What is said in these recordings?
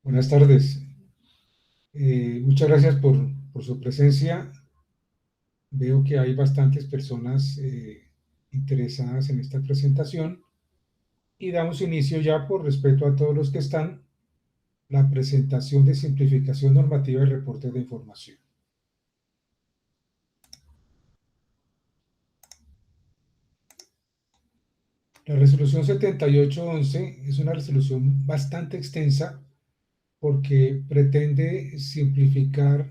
Buenas tardes. Muchas gracias por su presencia. Veo que hay bastantes personas interesadas en esta presentación y damos inicio ya por respeto a todos los que están, la presentación de simplificación normativa y reportes de información. La resolución 7811 es una resolución bastante extensa porque pretende simplificar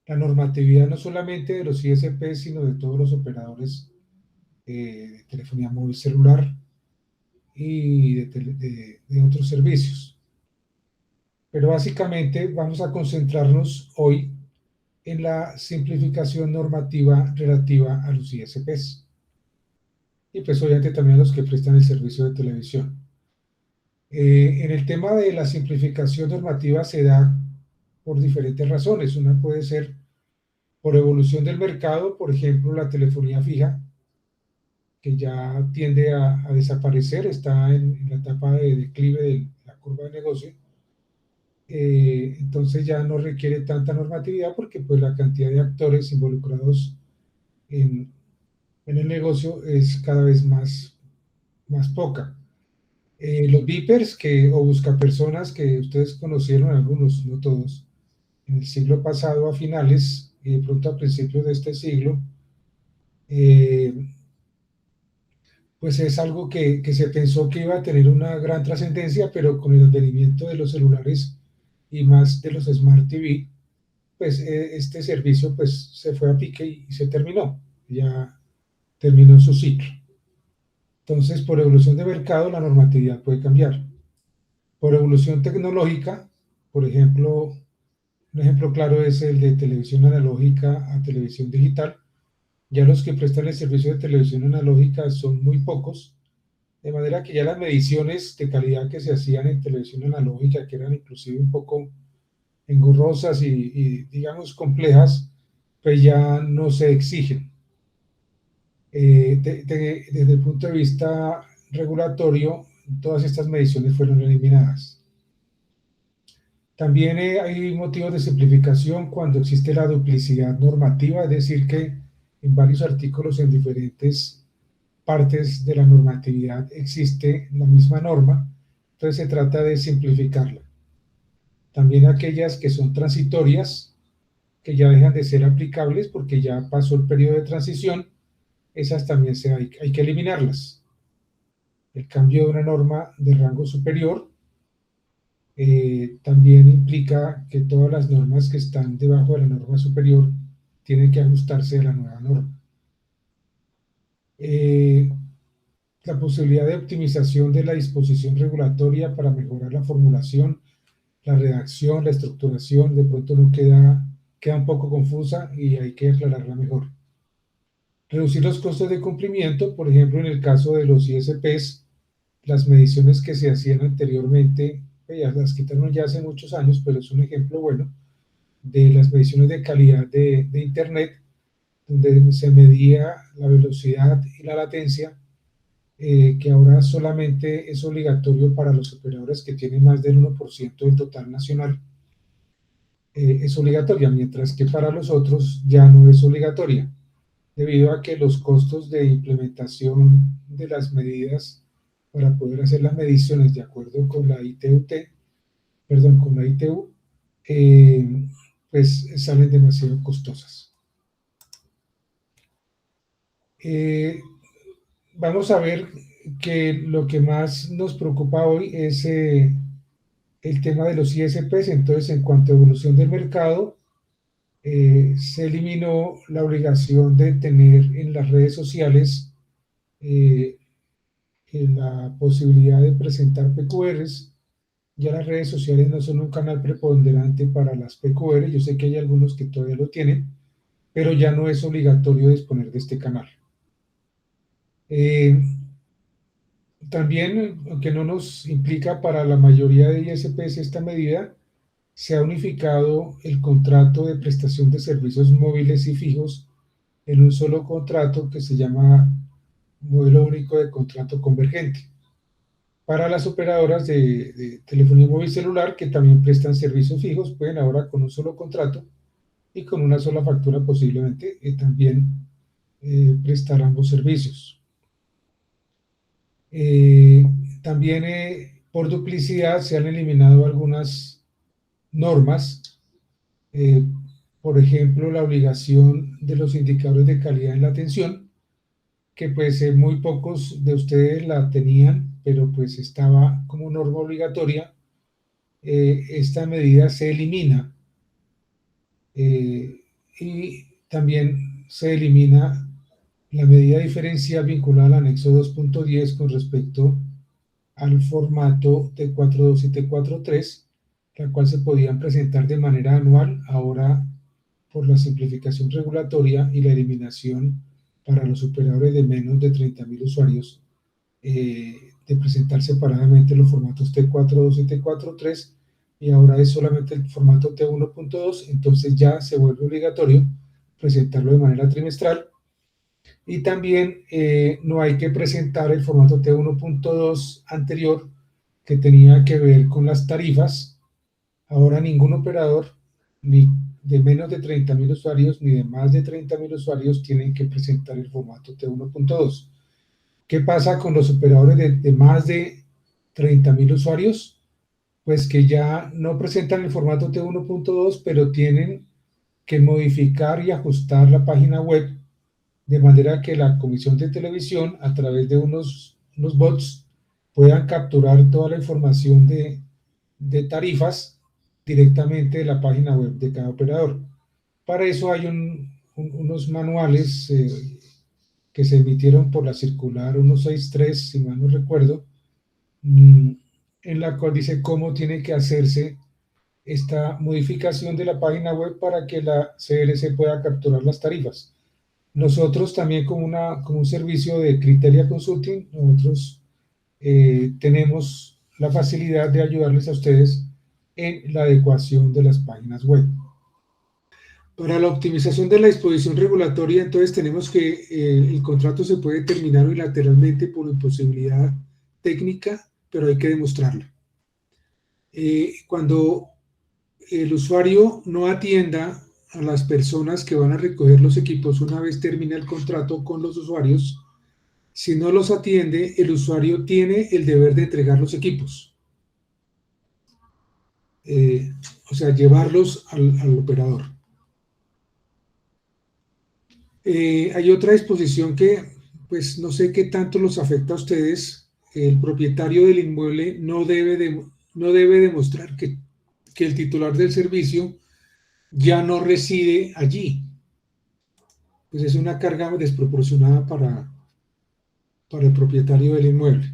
la normatividad no solamente de los ISP, sino de todos los operadores de telefonía móvil celular y de otros servicios. Pero básicamente vamos a concentrarnos hoy en la simplificación normativa relativa a los ISPs y pues obviamente también a los que prestan el servicio de televisión. En el tema de la simplificación normativa se da por diferentes razones. Una puede ser por evolución del mercado, por ejemplo, la telefonía fija, que ya tiende a desaparecer, está en la etapa de declive de la curva de negocio. Entonces ya no requiere tanta normatividad porque pues la cantidad de actores involucrados en, en el negocio es cada vez más poca. Los beepers o buscapersonas que ustedes conocieron, algunos, no todos, en el siglo pasado a finales y de pronto a principios de este siglo, eh, pues es algo que se pensó que iba a tener una gran trascendencia, pero con el advenimiento de los celulares y más de los Smart TV, pues este servicio pues se fue a pique y se terminó, ya terminó su ciclo. Entonces, por evolución de mercado, la normatividad puede cambiar. Por evolución tecnológica, por ejemplo, un ejemplo claro es el de televisión analógica a televisión digital. Ya los que prestan el servicio de televisión analógica son muy pocos, de manera que ya las mediciones de calidad que se hacían en televisión analógica, que eran inclusive un poco engorrosas y digamos complejas, pues ya no se exigen. Desde el punto de vista regulatorio, todas estas mediciones fueron eliminadas. También hay motivos de simplificación cuando existe la duplicidad normativa, es decir, que en varios artículos en diferentes partes de la normatividad existe la misma norma, entonces se trata de simplificarla. También aquellas que son transitorias, que ya dejan de ser aplicables porque ya pasó el periodo de transición, esas también hay que eliminarlas. El cambio de una norma de rango superior también implica que todas las normas que están debajo de la norma superior tienen que ajustarse a la nueva norma. Eh, la posibilidad de optimización de la disposición regulatoria para mejorar la formulación, la redacción, la estructuración, de pronto no queda un poco confusa y hay que aclararla mejor. Reducir los costos de cumplimiento, por ejemplo, en el caso de los ISPs, las mediciones que se hacían anteriormente, ya las quitaron ya hace muchos años, pero es un ejemplo bueno de las mediciones de calidad de Internet, donde se medía la velocidad y la latencia, que ahora solamente es obligatorio para los operadores que tienen más del 1% del total nacional, es obligatoria, mientras que para los otros ya no es obligatoria, debido a que los costos de implementación de las medidas para poder hacer las mediciones de acuerdo con la con la ITU, pues salen demasiado costosas. Vamos a ver que lo que más nos preocupa hoy es el tema de los ISPs. Entonces, en cuanto a evolución del mercado, se eliminó la obligación de tener en las redes sociales la posibilidad de presentar PQRs. Ya las redes sociales no son un canal preponderante para las PQR. Yo sé que hay algunos que todavía lo tienen, pero ya no es obligatorio disponer de este canal. También, aunque no nos implica para la mayoría de ISPs esta medida, se ha unificado el contrato de prestación de servicios móviles y fijos en un solo contrato que se llama modelo único de contrato convergente. Para las operadoras de telefonía móvil celular, que también prestan servicios fijos, pueden ahora con un solo contrato y con una sola factura posiblemente también prestar ambos servicios. Eh, también por duplicidad se han eliminado algunas normas, eh, por ejemplo, la obligación de los indicadores de calidad en la atención, que pues muy pocos de ustedes la tenían, pero pues estaba como norma obligatoria. Esta medida se elimina y también se elimina la medida diferencial vinculada al anexo 2.10 con respecto al formato T42 y T43, la cual se podían presentar de manera anual, ahora por la simplificación regulatoria y la eliminación para los operadores de menos de 30.000 usuarios, de presentar separadamente los formatos T42 y T43, y ahora es solamente el formato T1.2, entonces ya se vuelve obligatorio presentarlo de manera trimestral. Y también no hay que presentar el formato T1.2 anterior, que tenía que ver con las tarifas. Ahora ningún operador, ni de menos de 30.000 usuarios, ni de más de 30.000 usuarios, tienen que presentar el formato T1.2. ¿Qué pasa con los operadores de más de 30.000 usuarios? Pues que ya no presentan el formato T1.2, pero tienen que modificar y ajustar la página web de manera que la Comisión de Televisión, a través de unos bots, puedan capturar toda la información de tarifas directamente de la página web de cada operador. Para eso hay unos manuales que se emitieron por la circular 163, si mal no recuerdo, en la cual dice cómo tiene que hacerse esta modificación de la página web para que la CLC pueda capturar las tarifas. Nosotros también como un servicio de Criteria Consulting, nosotros tenemos la facilidad de ayudarles a ustedes en la adecuación de las páginas web. Para la optimización de la disposición regulatoria, entonces tenemos que el contrato se puede terminar unilateralmente por imposibilidad técnica, pero hay que demostrarla. Cuando el usuario no atienda a las personas que van a recoger los equipos una vez termina el contrato con los usuarios, si no los atiende, el usuario tiene el deber de entregar los equipos. O sea, llevarlos al operador. Hay otra disposición que, pues, no sé qué tanto los afecta a ustedes. El propietario del inmueble no debe demostrar que el titular del servicio ya no reside allí. Pues es una carga desproporcionada para el propietario del inmueble.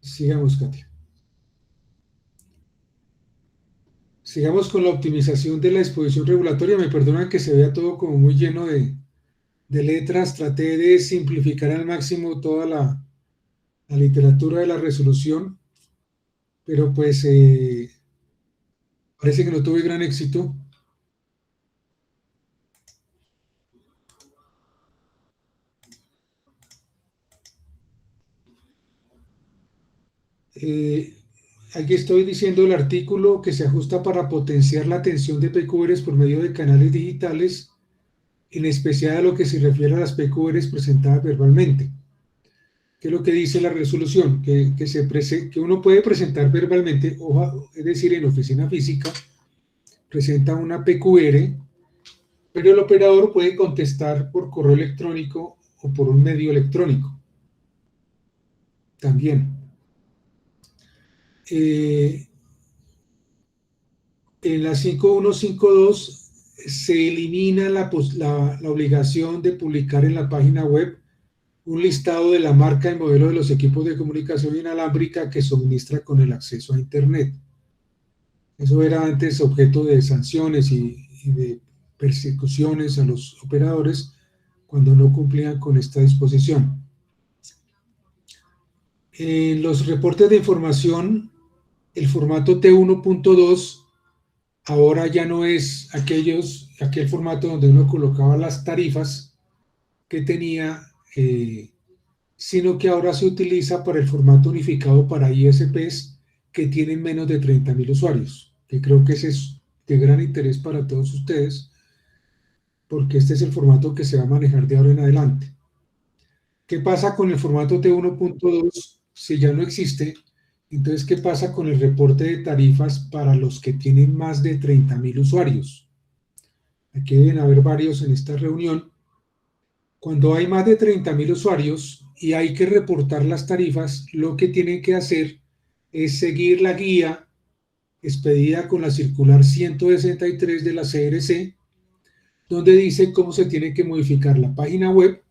Sigamos, Katia. Sigamos con la optimización de la disposición regulatoria. Me perdonan que se vea todo como muy lleno de letras. Traté de simplificar al máximo toda la literatura de la resolución, pero pues parece que no tuve gran éxito. Aquí estoy diciendo el artículo que se ajusta para potenciar la atención de PQRs por medio de canales digitales, en especial a lo que se refiere a las PQRs presentadas verbalmente. ¿Qué es lo que dice la resolución? Que uno puede presentar verbalmente, es decir, en oficina física, presenta una PQR, pero el operador puede contestar por correo electrónico o por un medio electrónico. También. En la 5152 se elimina la obligación de publicar en la página web un listado de la marca y modelo de los equipos de comunicación inalámbrica que suministra con el acceso a Internet. Eso era antes objeto de sanciones y de persecuciones a los operadores cuando no cumplían con esta disposición. En los reportes de información, el formato T1.2 ahora ya no es aquel formato donde uno colocaba las tarifas que tenía, sino que ahora se utiliza para el formato unificado para ISPs que tienen menos de 30.000 usuarios, que creo que ese es de gran interés para todos ustedes, porque este es el formato que se va a manejar de ahora en adelante. ¿Qué pasa con el formato T1.2 si ya no existe? Entonces, ¿qué pasa con el reporte de tarifas para los que tienen más de 30.000 usuarios? Aquí deben haber varios en esta reunión. Cuando hay más de 30.000 usuarios y hay que reportar las tarifas, lo que tienen que hacer es seguir la guía expedida con la circular 163 de la CRC, donde dice cómo se tiene que modificar la página web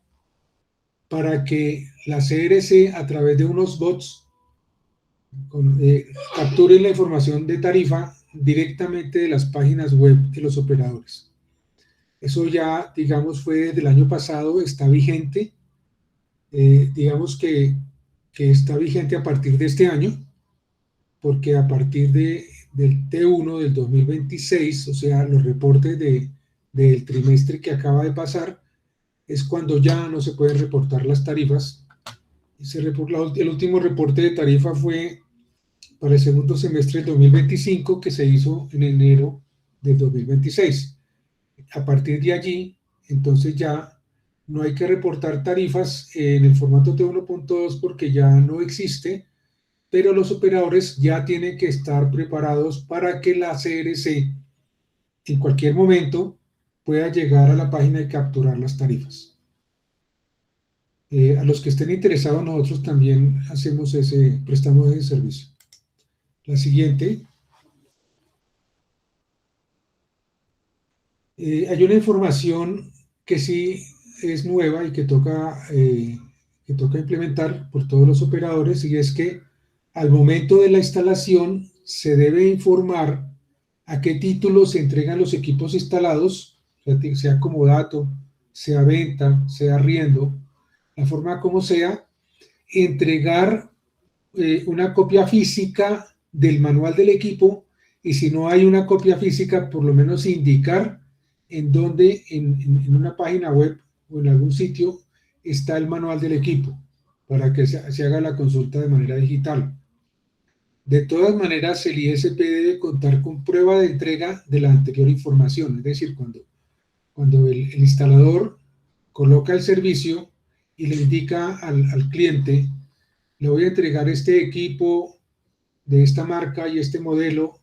para que la CRC, a través de unos bots, capture la información de tarifa directamente de las páginas web de los operadores. Eso ya, digamos, fue desde el año pasado, está vigente. Digamos que está vigente a partir de este año, porque a partir del T1 del 2026, o sea, los reportes del trimestre que acaba de pasar, es cuando ya no se pueden reportar las tarifas. El último reporte de tarifa fue para el segundo semestre del 2025, que se hizo en enero del 2026. A partir de allí, entonces ya no hay que reportar tarifas en el formato T1.2 porque ya no existe, pero los operadores ya tienen que estar preparados para que la CRC en cualquier momento pueda llegar a la página y capturar las tarifas. A los que estén interesados, nosotros también prestamos ese servicio. La siguiente. Hay una información que sí es nueva y que toca implementar por todos los operadores, y es que al momento de la instalación se debe informar a qué título se entregan los equipos instalados, sea comodato, sea venta, sea arriendo, la forma como sea, entregar una copia física del manual del equipo, y si no hay una copia física, por lo menos indicar en dónde, en una página web o en algún sitio, está el manual del equipo, para que se haga la consulta de manera digital. De todas maneras, el ISP debe contar con prueba de entrega de la anterior información, es decir, cuando el instalador coloca el servicio y le indica al cliente: le voy a entregar este equipo de esta marca y este modelo,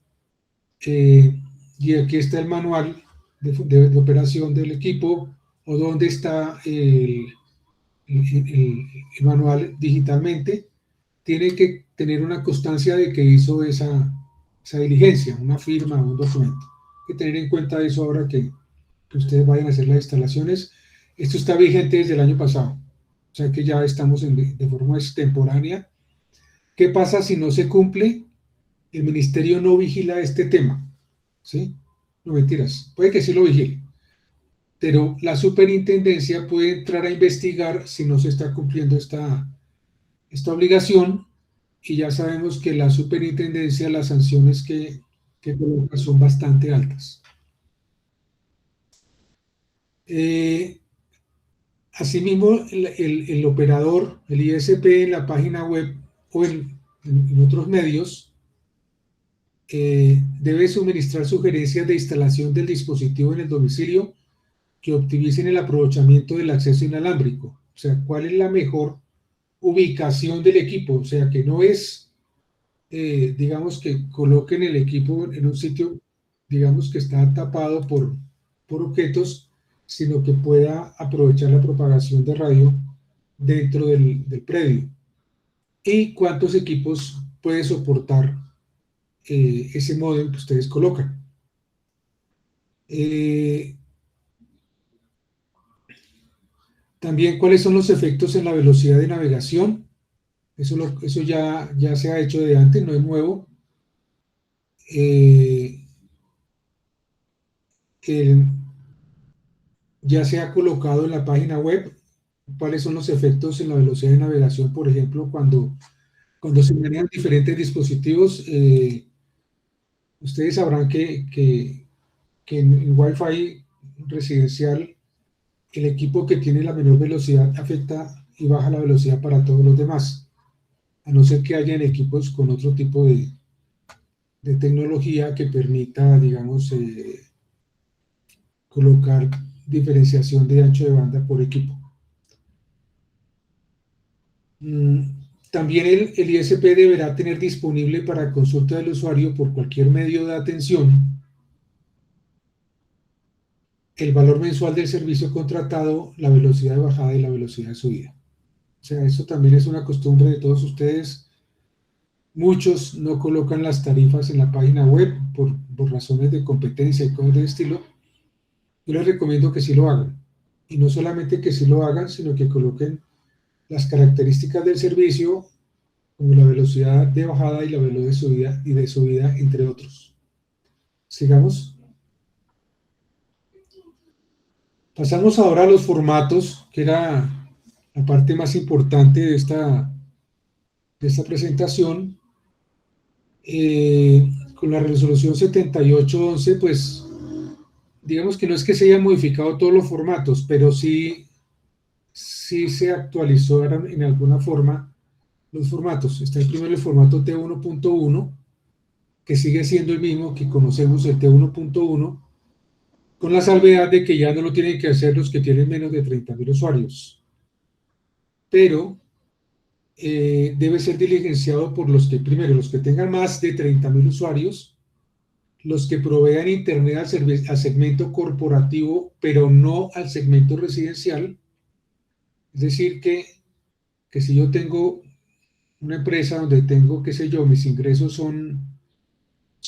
y aquí está el manual de operación del equipo, o dónde está el manual digitalmente, tiene que tener una constancia de que hizo esa diligencia, una firma o un documento. Hay que tener en cuenta eso ahora que ustedes vayan a hacer las instalaciones. Esto está vigente desde el año pasado, o sea que ya estamos de forma extemporánea. ¿Qué pasa si no se cumple? El ministerio no vigila este tema, ¿sí? No, mentiras, puede que sí lo vigile, pero la superintendencia puede entrar a investigar si no se está cumpliendo esta obligación, y ya sabemos que la superintendencia, las sanciones que coloca son bastante altas. Asimismo, el operador, el ISP, en la página web o en otros medios, debe suministrar sugerencias de instalación del dispositivo en el domicilio que optimicen el aprovechamiento del acceso inalámbrico. O sea, cuál es la mejor ubicación del equipo. O sea, que no es, digamos, que coloquen el equipo en un sitio, digamos, que está tapado por objetos, sino que pueda aprovechar la propagación de radio dentro del predio. Y cuántos equipos puede soportar ese módem que ustedes colocan. También cuáles son los efectos en la velocidad de navegación. Eso ya se ha hecho de antes, no es nuevo. Ya se ha colocado en la página web cuáles son los efectos en la velocidad de navegación, por ejemplo, cuando se manejan diferentes dispositivos. Ustedes sabrán que en Wi-Fi residencial, el equipo que tiene la menor velocidad afecta y baja la velocidad para todos los demás, a no ser que hayan equipos con otro tipo de tecnología que permita, digamos, colocar diferenciación de ancho de banda por equipo. También el ISP deberá tener disponible para consulta del usuario por cualquier medio de atención el valor mensual del servicio contratado, la velocidad de bajada y la velocidad de subida. O sea, eso también es una costumbre de todos ustedes. Muchos no colocan las tarifas en la página web por razones de competencia y cosas de estilo. Yo les recomiendo que sí lo hagan. Y no solamente que sí lo hagan, sino que coloquen las características del servicio, como la velocidad de bajada y la velocidad de subida, entre otros. Sigamos. Pasamos ahora a los formatos, que era la parte más importante de esta presentación. Con la resolución 7811, pues digamos que no es que se hayan modificado todos los formatos, pero sí se actualizaron en alguna forma los formatos. Está el primero, el formato T1.1, que sigue siendo el mismo que conocemos, el T1.1, con la salvedad de que ya no lo tienen que hacer los que tienen menos de 30.000 usuarios. Pero debe ser diligenciado por los que, primero, los que tengan más de 30.000 usuarios, los que provean internet al segmento corporativo, pero no al segmento residencial. Es decir, que si yo tengo una empresa donde tengo, qué sé yo, mis ingresos son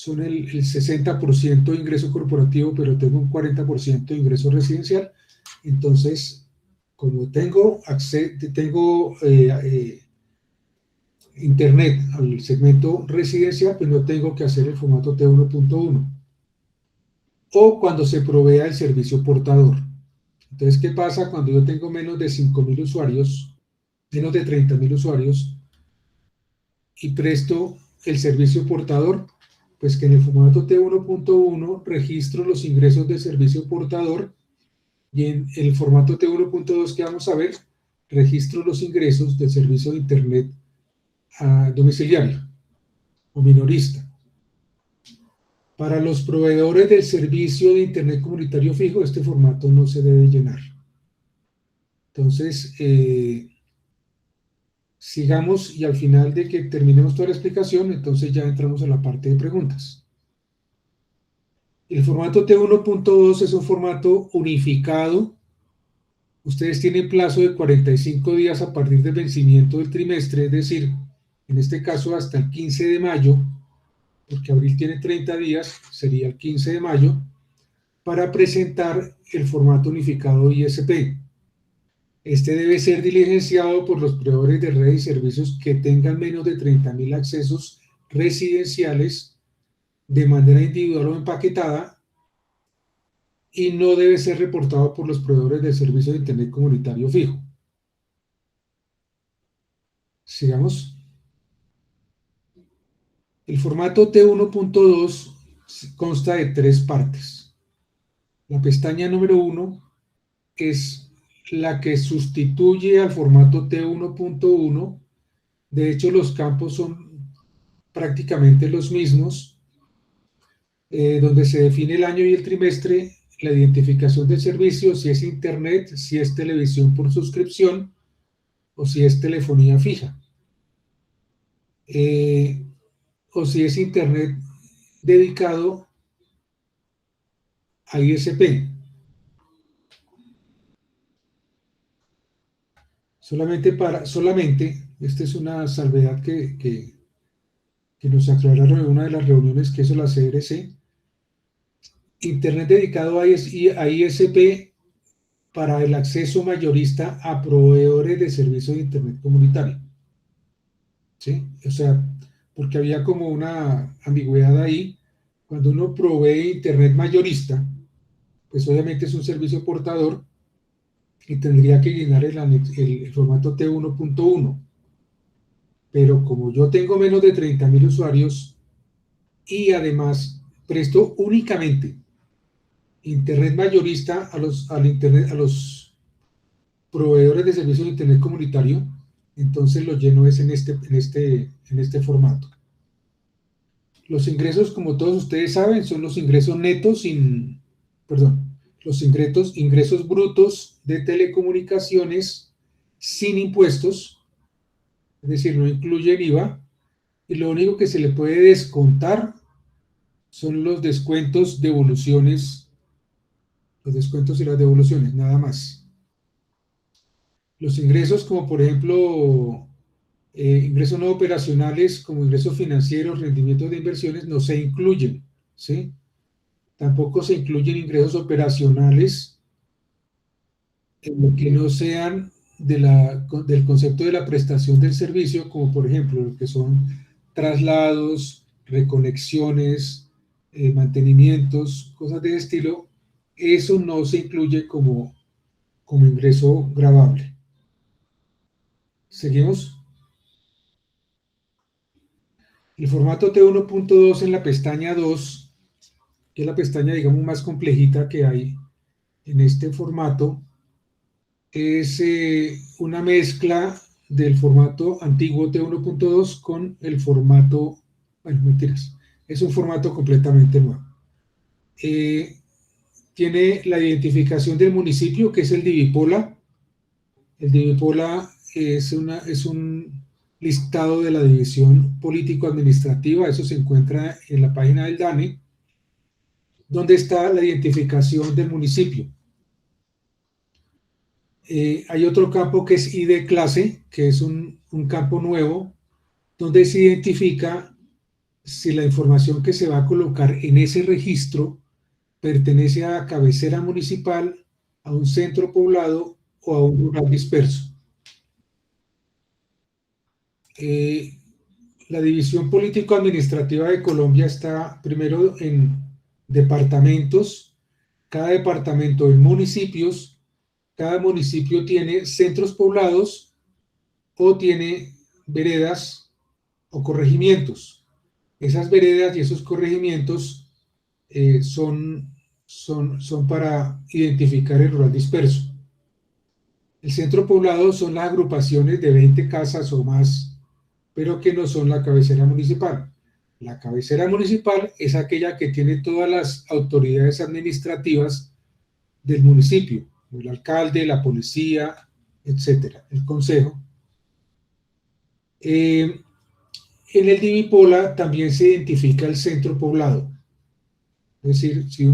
el 60% de ingreso corporativo, pero tengo un 40% de ingreso residencial, entonces, como tengo internet al segmento residencial, pues no tengo que hacer el formato T1.1. O cuando se provea el servicio portador. Entonces, ¿qué pasa cuando yo tengo menos de 5.000 usuarios, menos de 30.000 usuarios, y presto el servicio portador? Pues que en el formato T1.1 registro los ingresos del servicio portador, y en el formato T1.2 que vamos a ver, registro los ingresos del servicio de internet domiciliario o minorista. Para los proveedores del servicio de internet comunitario fijo, este formato no se debe llenar. Entonces, sigamos, y al final de que terminemos toda la explicación, entonces ya entramos a la parte de preguntas. El formato T1.2 es un formato unificado. Ustedes tienen plazo de 45 días a partir del vencimiento del trimestre, es decir, en este caso hasta el 15 de mayo, porque abril tiene 30 días, sería el 15 de mayo, para presentar el formato unificado ISP. Este debe ser diligenciado por los proveedores de redes y servicios que tengan menos de 30.000 accesos residenciales de manera individual o empaquetada, y no debe ser reportado por los proveedores de servicio de internet comunitario fijo. Sigamos. El formato T1.2 consta de 3 partes. La pestaña número 1 es la que sustituye al formato T1.1. De hecho, los campos son prácticamente los mismos, donde se define el año y el trimestre, la identificación del servicio, si es internet, si es televisión por suscripción o si es telefonía fija, o si es internet dedicado a ISP. Solamente, esta es una salvedad que nos aclararon en una de las reuniones que hizo la CRC, internet dedicado a ISP para el acceso mayorista a proveedores de servicios de internet comunitario. ¿Sí? O sea, porque había como una ambigüedad ahí. Cuando uno provee internet mayorista, pues obviamente es un servicio portador y tendría que llenar el formato T1.1. Pero como yo tengo menos de 30.000 usuarios y además presto únicamente internet mayorista a los proveedores de servicios de Internet comunitario, entonces lo lleno es en este formato. Los ingresos, como todos ustedes saben, son los ingresos netos sin, perdón, los ingresos brutos de telecomunicaciones sin impuestos, es decir, no incluyen IVA, y lo único que se le puede descontar son los descuentos, devoluciones, los descuentos y las devoluciones, nada más. Los ingresos, como por ejemplo, ingresos no operacionales, como ingresos financieros, rendimientos de inversiones, no se incluyen, ¿sí? Tampoco se incluyen ingresos operacionales en lo que no sean del concepto de la prestación del servicio, como por ejemplo lo que son traslados, reconexiones, mantenimientos, cosas de estilo. Eso no se incluye como ingreso gravable. ¿Seguimos? El formato T1.2 en la pestaña 2, que es la pestaña, digamos, más complejita que hay en este formato, es una mezcla del formato antiguo T1.2 con el formato, bueno, mentiras, es un formato completamente nuevo. Tiene la identificación del municipio, que es el Divipola. El Divipola es un listado de la división político-administrativa, eso se encuentra en la página del DANE, donde está la identificación del municipio. Hay otro campo que es ID clase, que es un campo nuevo, donde se identifica si la información que se va a colocar en ese registro pertenece a cabecera municipal, a un centro poblado o a un rural disperso. Eh, la división político-administrativa de Colombia está primero en departamentos, cada departamento en municipios, cada municipio tiene centros poblados o tiene veredas o corregimientos. Esas veredas y esos corregimientos son para identificar el rural disperso. El centro poblado son las agrupaciones de 20 casas o más, pero que no son la cabecera municipal. La cabecera municipal es aquella que tiene todas las autoridades administrativas del municipio, el alcalde, la policía, etcétera, el consejo. En el Divipola también se identifica el centro poblado. Es decir, si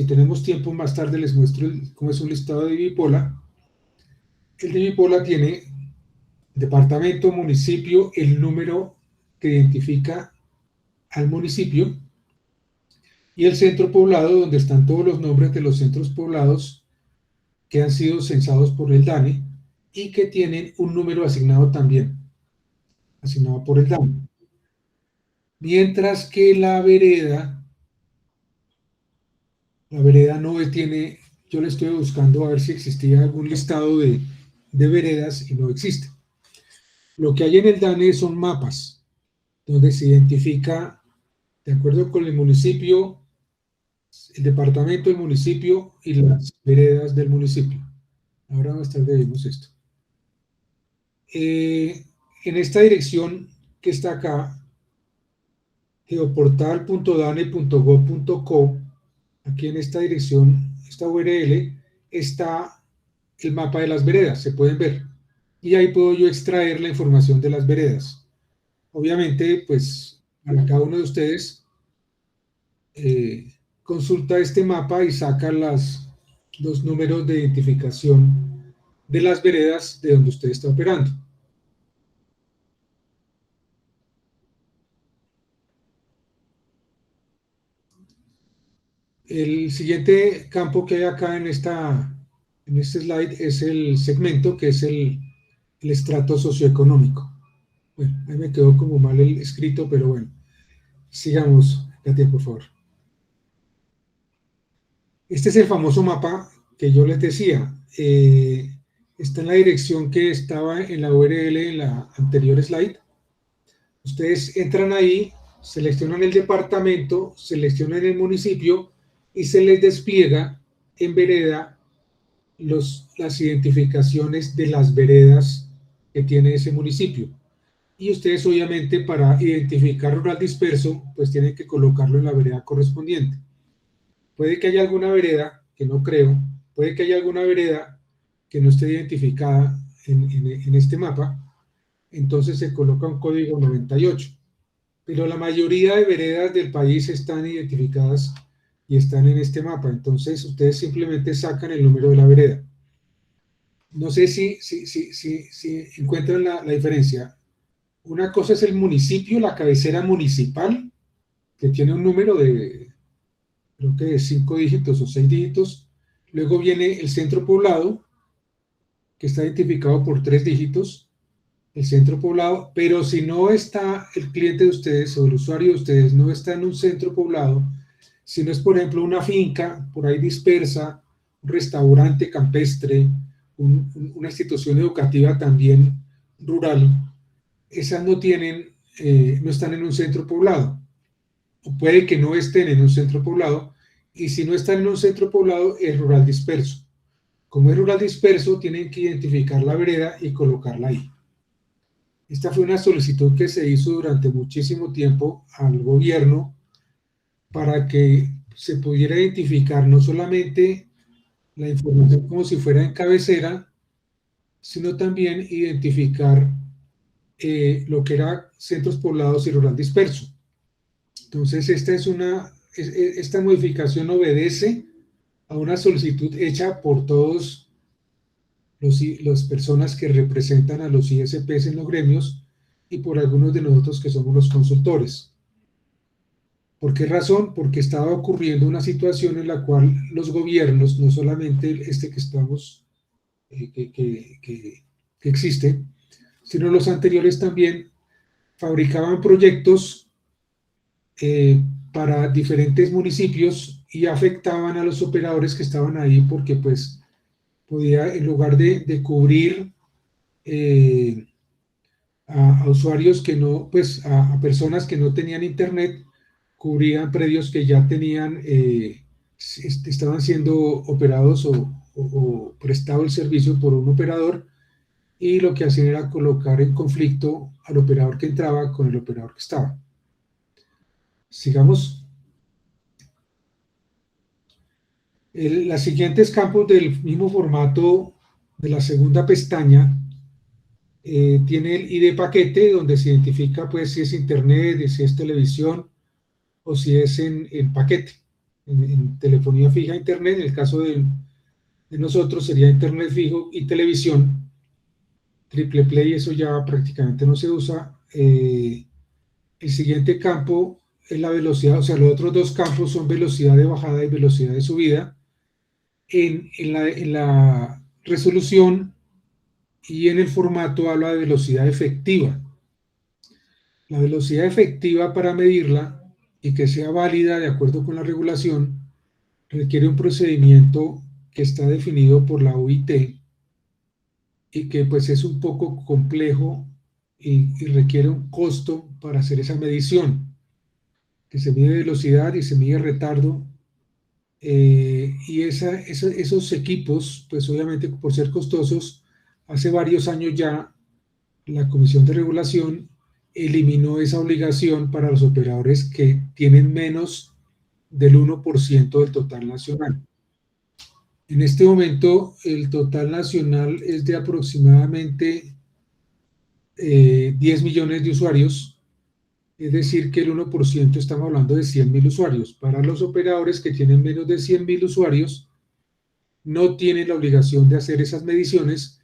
tenemos tiempo más tarde les muestro cómo es un listado de Divipola. El Divipola tiene departamento, municipio, el número que identifica al municipio y el centro poblado donde están todos los nombres de los centros poblados que han sido censados por el DANE y que tienen un número asignado también, asignado por el DANE. Mientras que la vereda no tiene, yo le estoy buscando a ver si existía algún listado de veredas y no existe. Lo que hay en el DANE son mapas donde se identifica, de acuerdo con el municipio, el departamento del municipio y las veredas del municipio. Ahora más tarde vemos esto. En esta dirección que está acá, geoportal.dane.gov.co, aquí en esta dirección, esta URL, está el mapa de las veredas, se pueden ver. Y ahí puedo yo extraer la información de las veredas. Obviamente, pues, para cada uno de ustedes, consulta este mapa y saca los números de identificación de las veredas de donde usted está operando. El siguiente campo que hay acá en este slide es el segmento, que es el estrato socioeconómico. Bueno, ahí me quedó como mal el escrito, pero bueno, sigamos, Katia, por favor. Este es el famoso mapa que yo les decía. Está en la dirección que estaba en la URL en la anterior slide. Ustedes entran ahí, seleccionan el departamento, seleccionan el municipio y se les despliega en vereda las identificaciones de las veredas que tiene ese municipio. Y ustedes obviamente para identificar rural disperso, pues tienen que colocarlo en la vereda correspondiente. Puede que haya alguna vereda, que no creo, puede que haya alguna vereda que no esté identificada en este mapa, entonces se coloca un código 98. Pero la mayoría de veredas del país están identificadas y están en este mapa. Entonces ustedes simplemente sacan el número de la vereda. No sé si encuentran la diferencia. Una cosa es el municipio, la cabecera municipal, que tiene un número de, creo que de 5 dígitos o 6 dígitos. Luego viene el centro poblado, que está identificado por 3 dígitos, el centro poblado, pero si no está el cliente de ustedes o el usuario de ustedes no está en un centro poblado, si no es, por ejemplo, una finca por ahí dispersa, un restaurante campestre, una institución educativa también rural, esas no tienen, no están en un centro poblado, o puede que no estén en un centro poblado, y si no están en un centro poblado, es rural disperso. Como es rural disperso, tienen que identificar la vereda y colocarla ahí. Esta fue una solicitud que se hizo durante muchísimo tiempo al gobierno para que se pudiera identificar no solamente la información como si fuera en cabecera, sino también identificar lo que era centros poblados y rural disperso. Entonces, esta modificación obedece a una solicitud hecha por todos las personas que representan a los ISPs en los gremios y por algunos de nosotros que somos los consultores. ¿Por qué razón? Porque estaba ocurriendo una situación en la cual los gobiernos, no solamente este que estamos, que existe, sino los anteriores también, fabricaban proyectos para diferentes municipios y afectaban a los operadores que estaban ahí porque pues podía, en lugar de cubrir eh, a usuarios que no, pues a personas que no tenían internet, cubrían predios que ya tenían, estaban siendo operados o prestado el servicio por un operador y lo que hacían era colocar en conflicto al operador que entraba con el operador que estaba. Sigamos. Las siguientes campos del mismo formato de la segunda pestaña tiene el ID paquete donde se identifica pues si es internet, si es televisión o si es en paquete, en telefonía fija, internet. En el caso de nosotros sería internet fijo y televisión. Triple play, eso ya prácticamente no se usa. El siguiente campo es la velocidad, o sea, los otros dos campos son velocidad de bajada y velocidad de subida. En la resolución y en el formato habla de velocidad efectiva. La velocidad efectiva para medirla y que sea válida de acuerdo con la regulación requiere un procedimiento que está definido por la OIT y que pues es un poco complejo y requiere un costo para hacer esa medición, que se mide velocidad y se mide retardo. Y esos equipos, pues obviamente por ser costosos, hace varios años ya la Comisión de Regulación eliminó esa obligación para los operadores que tienen menos del 1% del total nacional. En este momento, el total nacional es de aproximadamente 10 millones de usuarios, es decir, que el 1% estamos hablando de 100.000 usuarios. Para los operadores que tienen menos de 100.000 usuarios, no tienen la obligación de hacer esas mediciones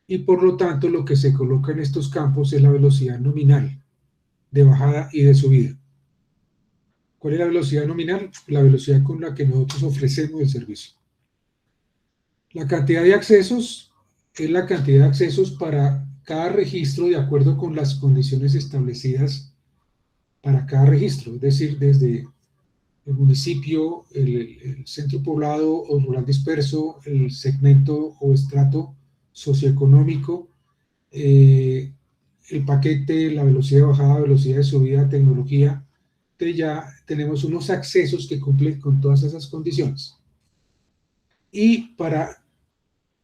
y por lo tanto lo que se coloca en estos campos es la velocidad nominal de bajada y de subida. ¿Cuál es la velocidad nominal? La velocidad con la que nosotros ofrecemos el servicio. La cantidad de accesos es la cantidad de accesos para cada registro de acuerdo con las condiciones establecidas para cada registro, es decir, desde el municipio, el centro poblado o rural disperso, el segmento o estrato socioeconómico, el paquete, la velocidad de bajada, velocidad de subida, tecnología. Entonces ya tenemos unos accesos que cumplen con todas esas condiciones. Y para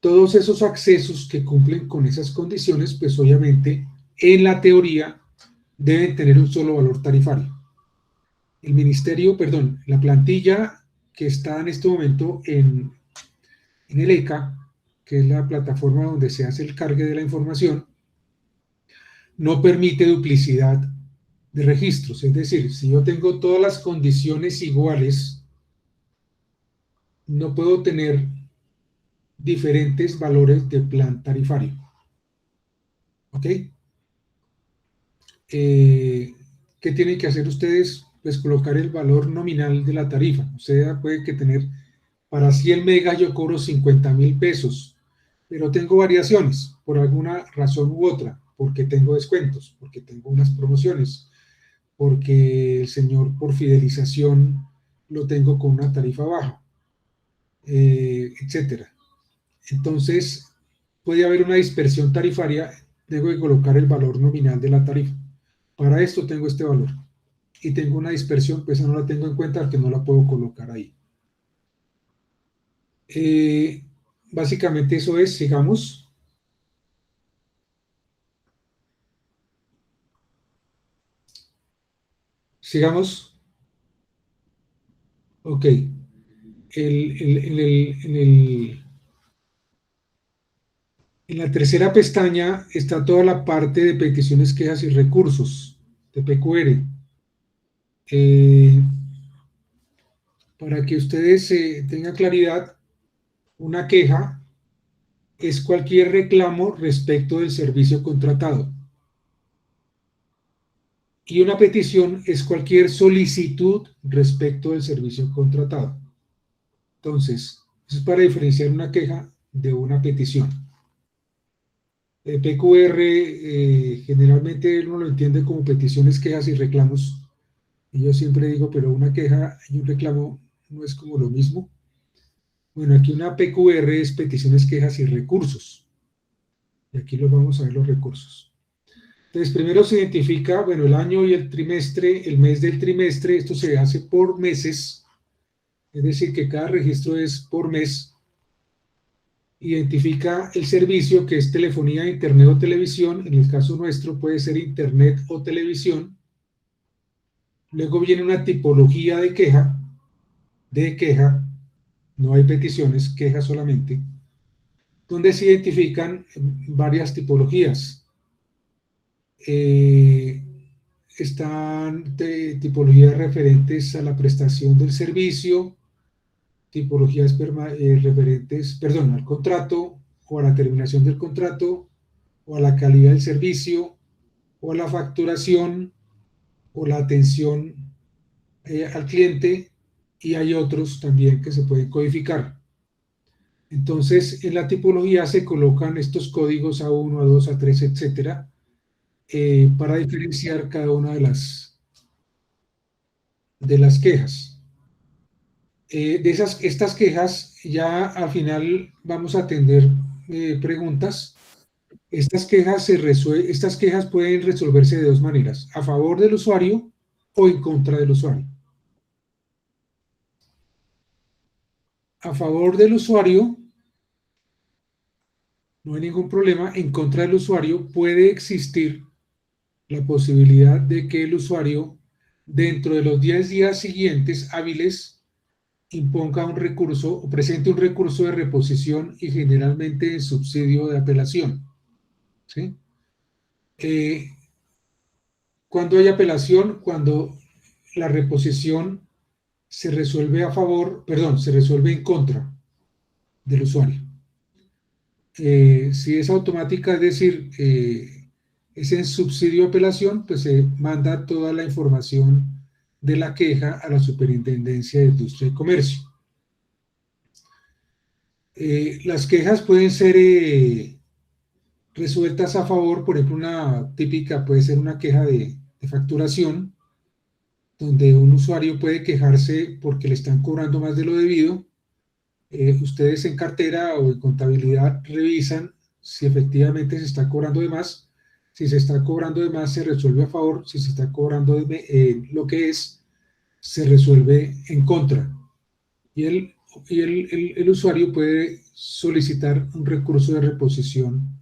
todos esos accesos que cumplen con esas condiciones, pues obviamente en la teoría deben tener un solo valor tarifario. El ministerio, perdón, la plantilla que está en este momento en el ECA, que es la plataforma donde se hace el cargue de la información, no permite duplicidad de registros. Es decir, si yo tengo todas las condiciones iguales, no puedo tener diferentes valores de plan tarifario. ¿Ok? ¿Qué tienen que hacer ustedes? Pues colocar el valor nominal de la tarifa. O sea, puede que tener, para 100 megas yo cobro 50.000 pesos, pero tengo variaciones por alguna razón u otra, porque tengo descuentos, porque tengo unas promociones, porque el señor por fidelización lo tengo con una tarifa baja, etcétera. Entonces, puede haber una dispersión tarifaria, tengo que colocar el valor nominal de la tarifa. Para esto tengo este valor. Y tengo una dispersión, pues esa no la tengo en cuenta porque no la puedo colocar ahí. Básicamente eso es, sigamos. Sigamos. Ok. En la tercera pestaña está toda la parte de peticiones, quejas y recursos de PQR. Para que ustedes tengan claridad, una queja es cualquier reclamo respecto del servicio contratado. Y una petición es cualquier solicitud respecto del servicio contratado. Entonces, eso es para diferenciar una queja de una petición. El PQR generalmente uno lo entiende como peticiones, quejas y reclamos. Y yo siempre digo, pero una queja y un reclamo no es como lo mismo. Bueno, aquí una PQR es peticiones, quejas y recursos. Y aquí los vamos a ver los recursos. Entonces, primero se identifica, bueno, el año y el trimestre, el mes del trimestre, esto se hace por meses, es decir, que cada registro es por mes. Identifica el servicio, que es telefonía, internet o televisión. En el caso nuestro puede ser internet o televisión. Luego viene una tipología de queja, no hay peticiones, queja solamente, donde se identifican varias tipologías. Están tipologías referentes a la prestación del servicio, tipologías referentes, perdón, al contrato o a la terminación del contrato o a la calidad del servicio o a la facturación o la atención al cliente, y hay otros también que se pueden codificar. Entonces, en la tipología se colocan estos códigos A1, A2, A3, etcétera, para diferenciar cada una de las quejas. Estas quejas, ya al final vamos a atender preguntas. Estas quejas pueden resolverse de dos maneras: a favor del usuario o en contra del usuario. A favor del usuario no hay ningún problema. En contra del usuario puede existir la posibilidad de que el usuario, dentro de los 10 días siguientes hábiles, imponga un recurso o presente un recurso de reposición, y generalmente en subsidio de apelación. ¿Sí? Cuando hay apelación, cuando la reposición se resuelve a favor, perdón, se resuelve en contra del usuario. Si es automática, es decir, es en subsidio de apelación, pues se manda toda la información de la queja a la Superintendencia de Industria y Comercio. Las quejas pueden ser resueltas a favor. Por ejemplo, una típica puede ser una queja de facturación, donde un usuario puede quejarse porque le están cobrando más de lo debido. Ustedes en cartera o en contabilidad revisan si efectivamente se está cobrando de más. Si se está cobrando de más, se resuelve a favor. Si se está cobrando lo que es, se resuelve en contra. Y el el usuario puede solicitar un recurso de reposición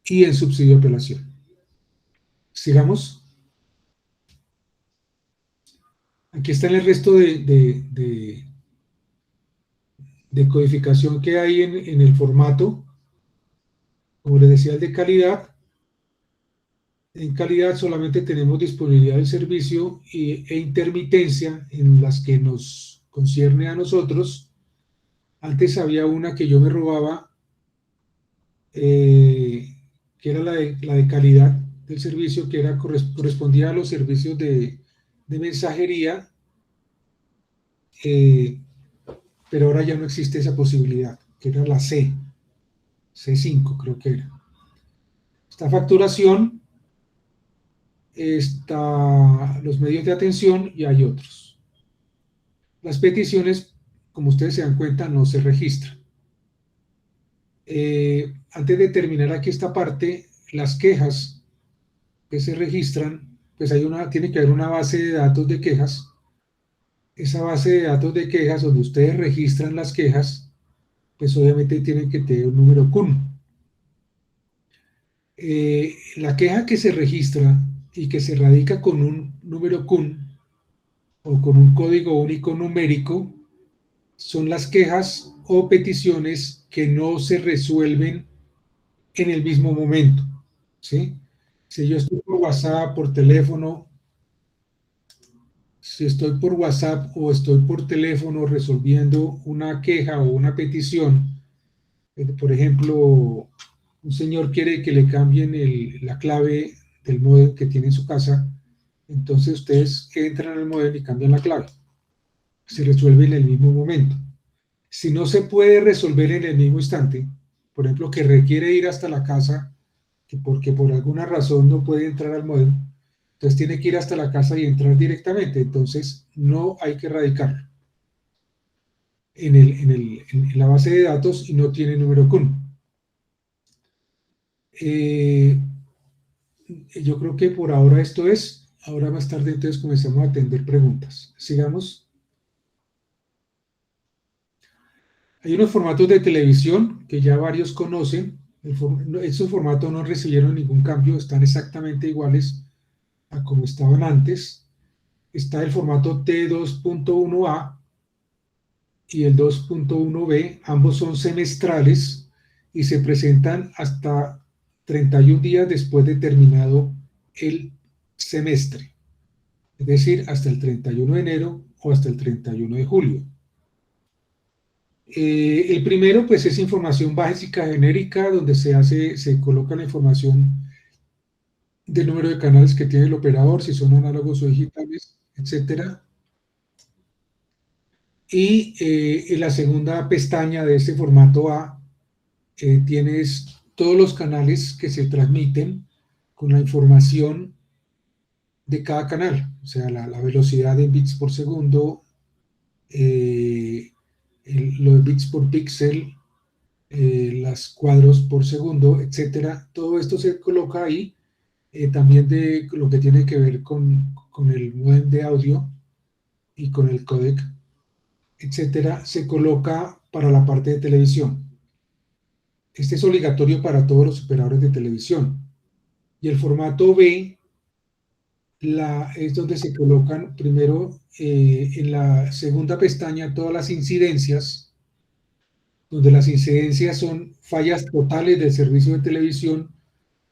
y en subsidio de apelación. Sigamos. Aquí está el resto de codificación que hay en el formato. Como les decía, el de calidad. En calidad solamente tenemos disponibilidad del servicio e intermitencia en las que nos concierne a nosotros. Antes había una que yo me robaba, que era la de calidad del servicio, que era, correspondía a los servicios de mensajería, pero ahora ya no existe esa posibilidad, que era la C5 creo que era. Esta facturación, está los medios de atención y hay otros. Las peticiones, como ustedes se dan cuenta, no se registran. Antes de terminar aquí esta parte, las quejas que se registran, pues tiene que haber una base de datos de quejas. Esa base de datos de quejas donde ustedes registran las quejas, pues obviamente tienen que tener un número CUN. La queja que se registra y que se radica con un número CUN o con un código único numérico son las quejas o peticiones que no se resuelven en el mismo momento, ¿sí? Si yo estoy por WhatsApp, por teléfono, si estoy por WhatsApp o estoy por teléfono resolviendo una queja o una petición, por ejemplo, un señor quiere que le cambien la clave del módem que tiene en su casa, entonces ustedes entran al módem y cambian la clave. Se resuelve en el mismo momento. Si no se puede resolver en el mismo instante, por ejemplo, que requiere ir hasta la casa, porque por alguna razón no puede entrar al módem, entonces tiene que ir hasta la casa y entrar directamente, entonces no hay que radicarlo en la base de datos y no tiene número CUN. Yo creo que por ahora esto es. Ahora más tarde entonces comenzamos a atender preguntas. Sigamos. Hay unos formatos de televisión que ya varios conocen. Estos formatos no recibieron ningún cambio, están exactamente iguales a como estaban antes. Está el formato T2.1A y el 2.1B, ambos son semestrales y se presentan hasta 31 días después de terminado el semestre, es decir, hasta el 31 de enero o hasta el 31 de julio. El primero, pues, es información básica genérica, donde se coloca la información del número de canales que tiene el operador, si son análogos o digitales, etcétera. Y en la segunda pestaña de este formato A, tienes todos los canales que se transmiten con la información de cada canal, o sea, la velocidad en bits por segundo, los bits por píxel, los cuadros por segundo, etcétera. Todo esto se coloca ahí, también de lo que tiene que ver con el modem de audio y con el códec, etcétera, se coloca para la parte de televisión. Este es obligatorio para todos los operadores de televisión. Y el formato B es donde se colocan primero, en la segunda pestaña, todas las incidencias, donde las incidencias son fallas totales del servicio de televisión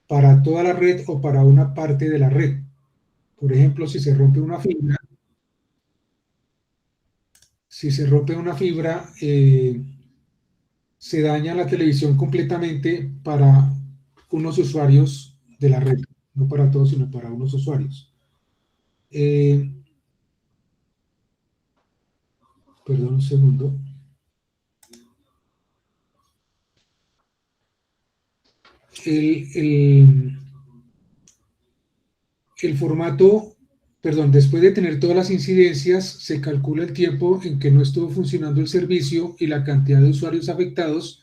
para toda la red o para una parte de la red. Por ejemplo, si se rompe una fibra, se daña la televisión completamente para unos usuarios de la red, no para todos, sino para unos usuarios. Perdón un segundo. El formato, perdón, después de tener todas las incidencias, se calcula el tiempo en que no estuvo funcionando el servicio y la cantidad de usuarios afectados,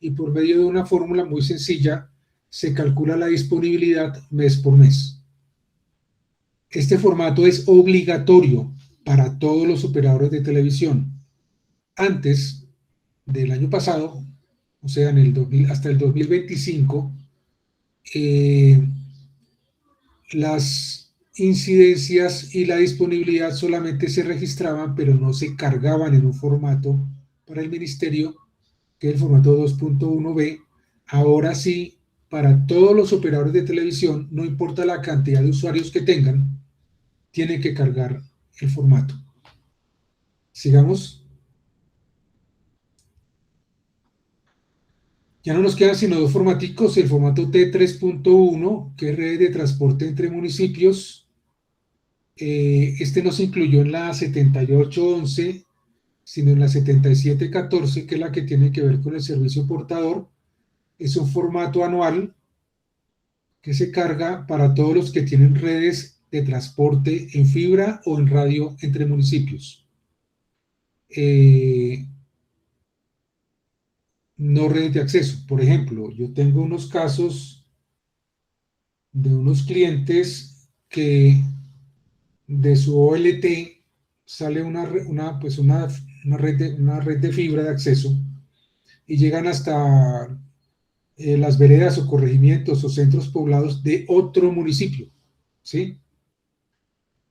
y por medio de una fórmula muy sencilla, se calcula la disponibilidad mes por mes. Este formato es obligatorio para todos los operadores de televisión. antes del año pasado, o sea, en el 2000, hasta el 2025, eh, las incidencias y la disponibilidad solamente se registraban, pero no se cargaban en un formato para el ministerio, que es el formato 2.1b. Ahora sí, para todos los operadores de televisión, no importa la cantidad de usuarios que tengan, tienen que cargar el formato. Sigamos. Ya no nos quedan sino dos formaticos, el formato T3.1, que es red de transporte entre municipios. Este no se incluyó en la 7811, sino en la 7714, que es la que tiene que ver con el servicio portador. Es un formato anual que se carga para todos los que tienen redes de transporte en fibra o en radio entre municipios. No redes de acceso. Por ejemplo, yo tengo unos casos de unos clientes que de su OLT sale una red de fibra de acceso y llegan hasta las veredas o corregimientos o centros poblados de otro municipio, ¿sí?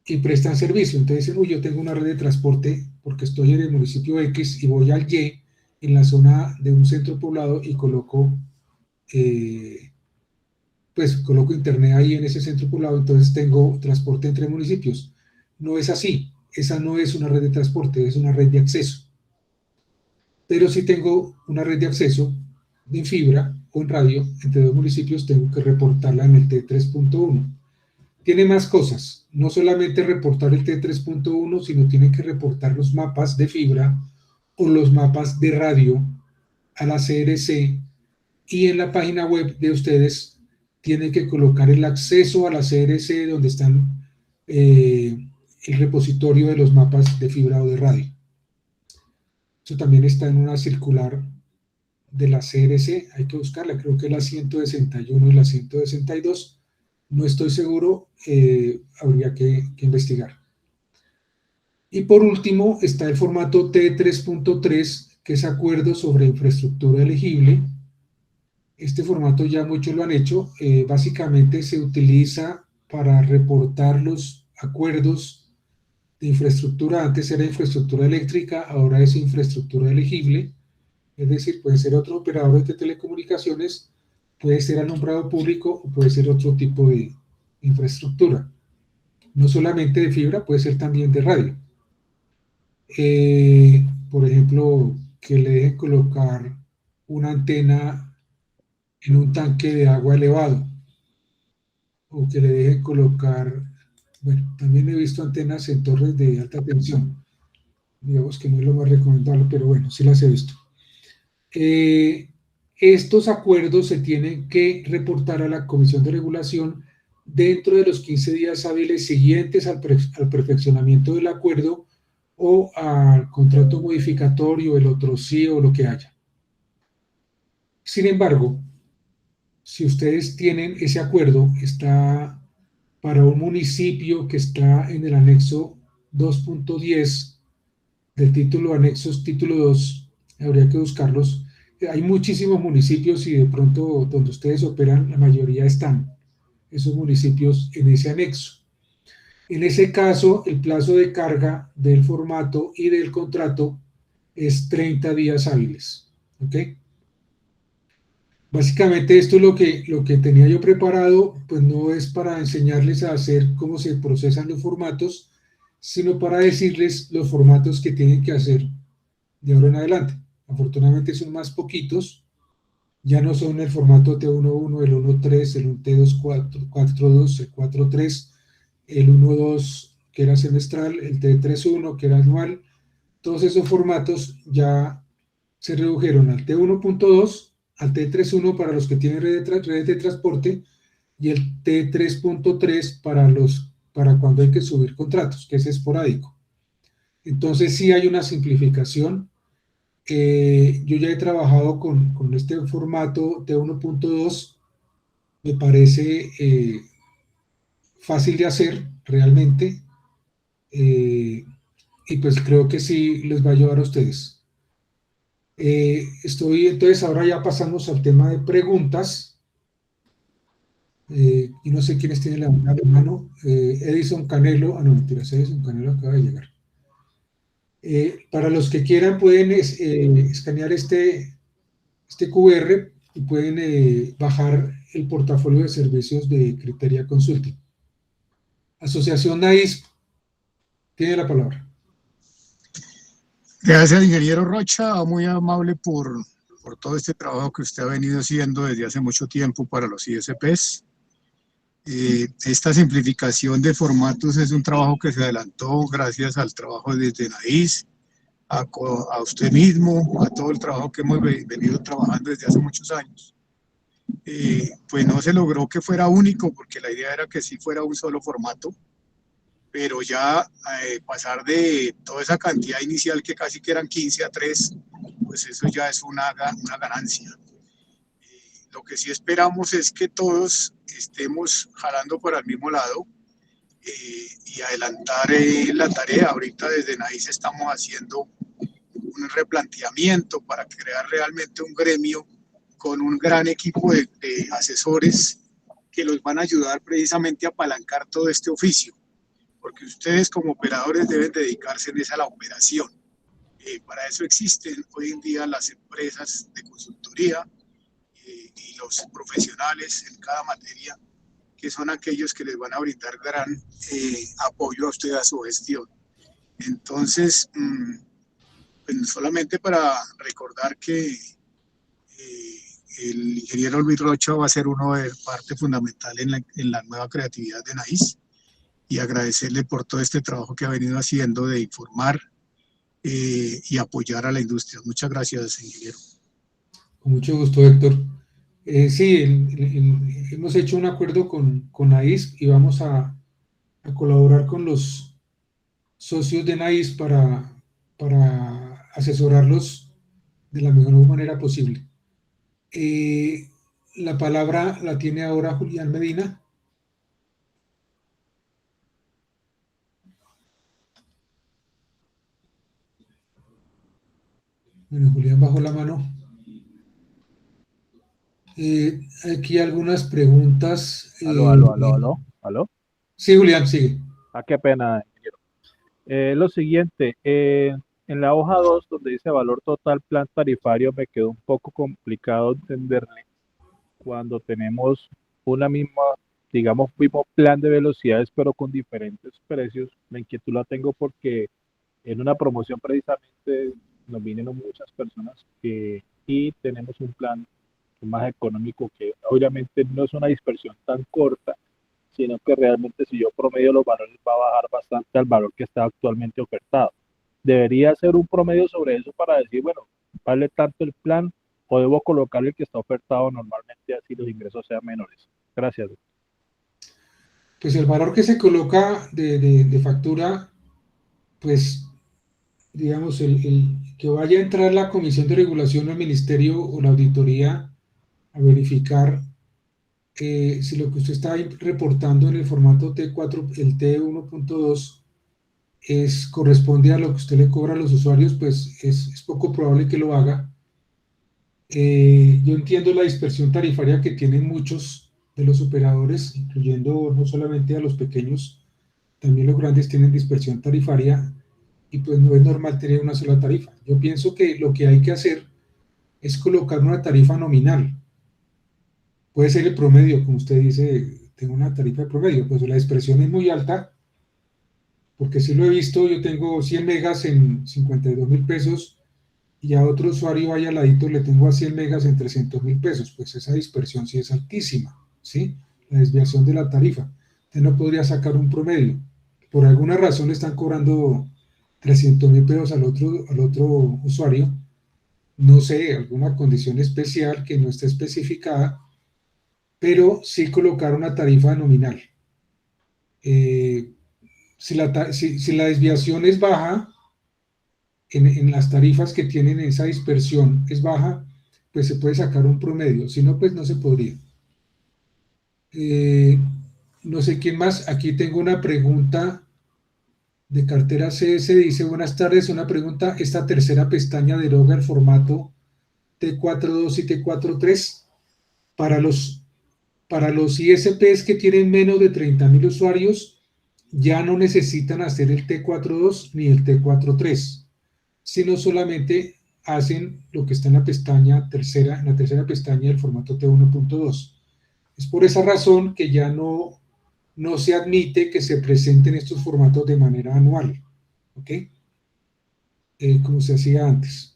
Y prestan servicio. Entonces dicen, uy, yo tengo una red de transporte porque estoy en el municipio X y voy al Y en la zona de un centro poblado y eh, coloco internet ahí en ese centro poblado, entonces tengo transporte entre municipios. No es así, esa no es una red de transporte, es una red de acceso. Pero si tengo una red de acceso en fibra o en radio entre dos municipios, tengo que reportarla en el T3.1. Tiene más cosas, no solamente reportar el T3.1, sino tiene que reportar los mapas de fibra o los mapas de radio a la CRC, y en la página web de ustedes tienen que colocar el acceso a la CRC donde están el repositorio de los mapas de fibra o de radio. Eso también está en una circular de la CRC, hay que buscarla, creo que es la 161 y la 162, no estoy seguro, habría que investigar. Y por último está el formato T3.3, que es acuerdo sobre infraestructura elegible. Este formato ya muchos lo han hecho, básicamente se utiliza para reportar los acuerdos de infraestructura. Antes era infraestructura eléctrica, ahora es infraestructura elegible, es decir, puede ser otro operador de telecomunicaciones, puede ser alumbrado público o puede ser otro tipo de infraestructura. No solamente de fibra, puede ser también de radio. Por ejemplo, que le dejen colocar una antena en un tanque de agua elevado, o que le dejen colocar, bueno, también he visto antenas en torres de alta tensión, digamos que no es lo más recomendable, pero bueno, sí las he visto. Estos acuerdos se tienen que reportar a la Comisión de Regulación dentro de los 15 días hábiles siguientes al perfeccionamiento del acuerdo o al contrato modificatorio, el otro sí o lo que haya. Sin embargo, si ustedes tienen ese acuerdo, está para un municipio que está en el anexo 2.10 del título anexos, título 2, habría que buscarlos. Hay muchísimos municipios y de pronto donde ustedes operan, la mayoría están esos municipios en ese anexo. En ese caso, el plazo de carga del formato y del contrato es 30 días hábiles. ¿Ok? Básicamente esto es lo que tenía yo preparado, pues no es para enseñarles a hacer cómo se procesan los formatos, sino para decirles los formatos que tienen que hacer de ahora en adelante. Afortunadamente son más poquitos, ya no son el formato T11, el 13, el T24, el 43, el 12 que era semestral, el T31 que era anual. Todos esos formatos ya se redujeron al T1.2, al T31 para los que tienen redes de transporte y el T3.3 para cuando hay que subir contratos, que es esporádico. Entonces sí hay una simplificación. Yo ya he trabajado con este formato T1.2, me parece fácil de hacer realmente, y pues creo que sí les va a ayudar a ustedes. Entonces ahora ya pasamos al tema de preguntas. Y no sé quiénes tienen la mano. Edison Canelo, no mentiras, Edison Canelo acaba de llegar. Para los que quieran pueden escanear este QR y pueden bajar el portafolio de servicios de Criteria Consulting. Asociación NAIS tiene la palabra. Gracias, ingeniero Rocha, muy amable por todo este trabajo que usted ha venido haciendo desde hace mucho tiempo para los ISPs. Esta simplificación de formatos es un trabajo que se adelantó gracias al trabajo desde NAIS, a usted mismo, a todo el trabajo que hemos venido trabajando desde hace muchos años. Pues no se logró que fuera único, porque la idea era que sí fuera un solo formato, pero ya pasar de toda esa cantidad inicial que casi que eran 15 a 3, pues eso ya es una ganancia. Lo que sí esperamos es que todos estemos jalando para el mismo lado y adelantar la tarea. Ahorita desde NAIS estamos haciendo un replanteamiento para crear realmente un gremio con un gran equipo de asesores que los van a ayudar precisamente a apalancar todo este oficio, porque ustedes como operadores deben dedicarse en esa a la operación. Para eso existen hoy en día las empresas de consultoría y los profesionales en cada materia, que son aquellos que les van a brindar gran apoyo a usted a su gestión. Entonces, pues solamente para recordar que el ingeniero Luis Rocha va a ser uno de parte fundamental en la nueva creatividad de NAIS, y agradecerle por todo este trabajo que ha venido haciendo de informar y apoyar a la industria. Muchas gracias, ingeniero. Con mucho gusto, Héctor. Sí, hemos hecho un acuerdo con NAIS y vamos a colaborar con los socios de NAIS para asesorarlos de la mejor manera posible. La palabra la tiene ahora Julián Medina. Bueno, Julián bajó la mano. Aquí algunas preguntas. Aló. Sí, Julián, sigue. Qué pena, ingeniero. Lo siguiente, en la hoja 2 donde dice valor total plan tarifario, me quedó un poco complicado entenderle cuando tenemos una misma, digamos, mismo plan de velocidades, pero con diferentes precios. La inquietud la tengo porque en una promoción precisamente nos vinieron muchas personas y tenemos un plan más económico que obviamente no es una dispersión tan corta, sino que realmente si yo promedio los valores va a bajar bastante al valor que está actualmente ofertado. Debería ser un promedio sobre eso para decir, bueno, vale tanto el plan o debo colocar el que está ofertado normalmente así los ingresos sean menores. Gracias. Pues el valor que se coloca de factura, pues digamos, el que vaya a entrar la Comisión de Regulación o el Ministerio o la Auditoría a verificar si lo que usted está reportando en el formato T4, el T1.2, corresponde a lo que usted le cobra a los usuarios, pues es poco probable que lo haga. Yo entiendo la dispersión tarifaria que tienen muchos de los operadores, incluyendo no solamente a los pequeños, también los grandes tienen dispersión tarifaria y pues no es normal tener una sola tarifa. Yo pienso que lo que hay que hacer es colocar una tarifa nominal. Puede ser el promedio, como usted dice, tengo una tarifa de promedio, pues la dispersión es muy alta, porque si lo he visto, yo tengo 100 megas en 52.000 pesos y a otro usuario ahí al ladito le tengo a 100 megas en 300.000 pesos, pues esa dispersión sí es altísima, ¿sí? La desviación de la tarifa. Usted no podría sacar un promedio. Por alguna razón le están cobrando 300.000 pesos al otro usuario, no sé, alguna condición especial que no esté especificada, pero sí colocar una tarifa nominal. Si la desviación es baja, en las tarifas que tienen esa dispersión es baja, pues se puede sacar un promedio, si no, pues no se podría. No sé quién más, aquí tengo una pregunta de cartera CS dice, buenas tardes, una pregunta, ¿esta tercera pestaña deroga el formato T42 y T43 para los ISPs que tienen menos de 30.000 usuarios? Ya no necesitan hacer el T42 ni el T43, sino solamente hacen lo que está en la pestaña tercera, en la tercera pestaña del formato T1.2. Es por esa razón que ya no se admite que se presenten estos formatos de manera anual, ¿ok? Como se hacía antes.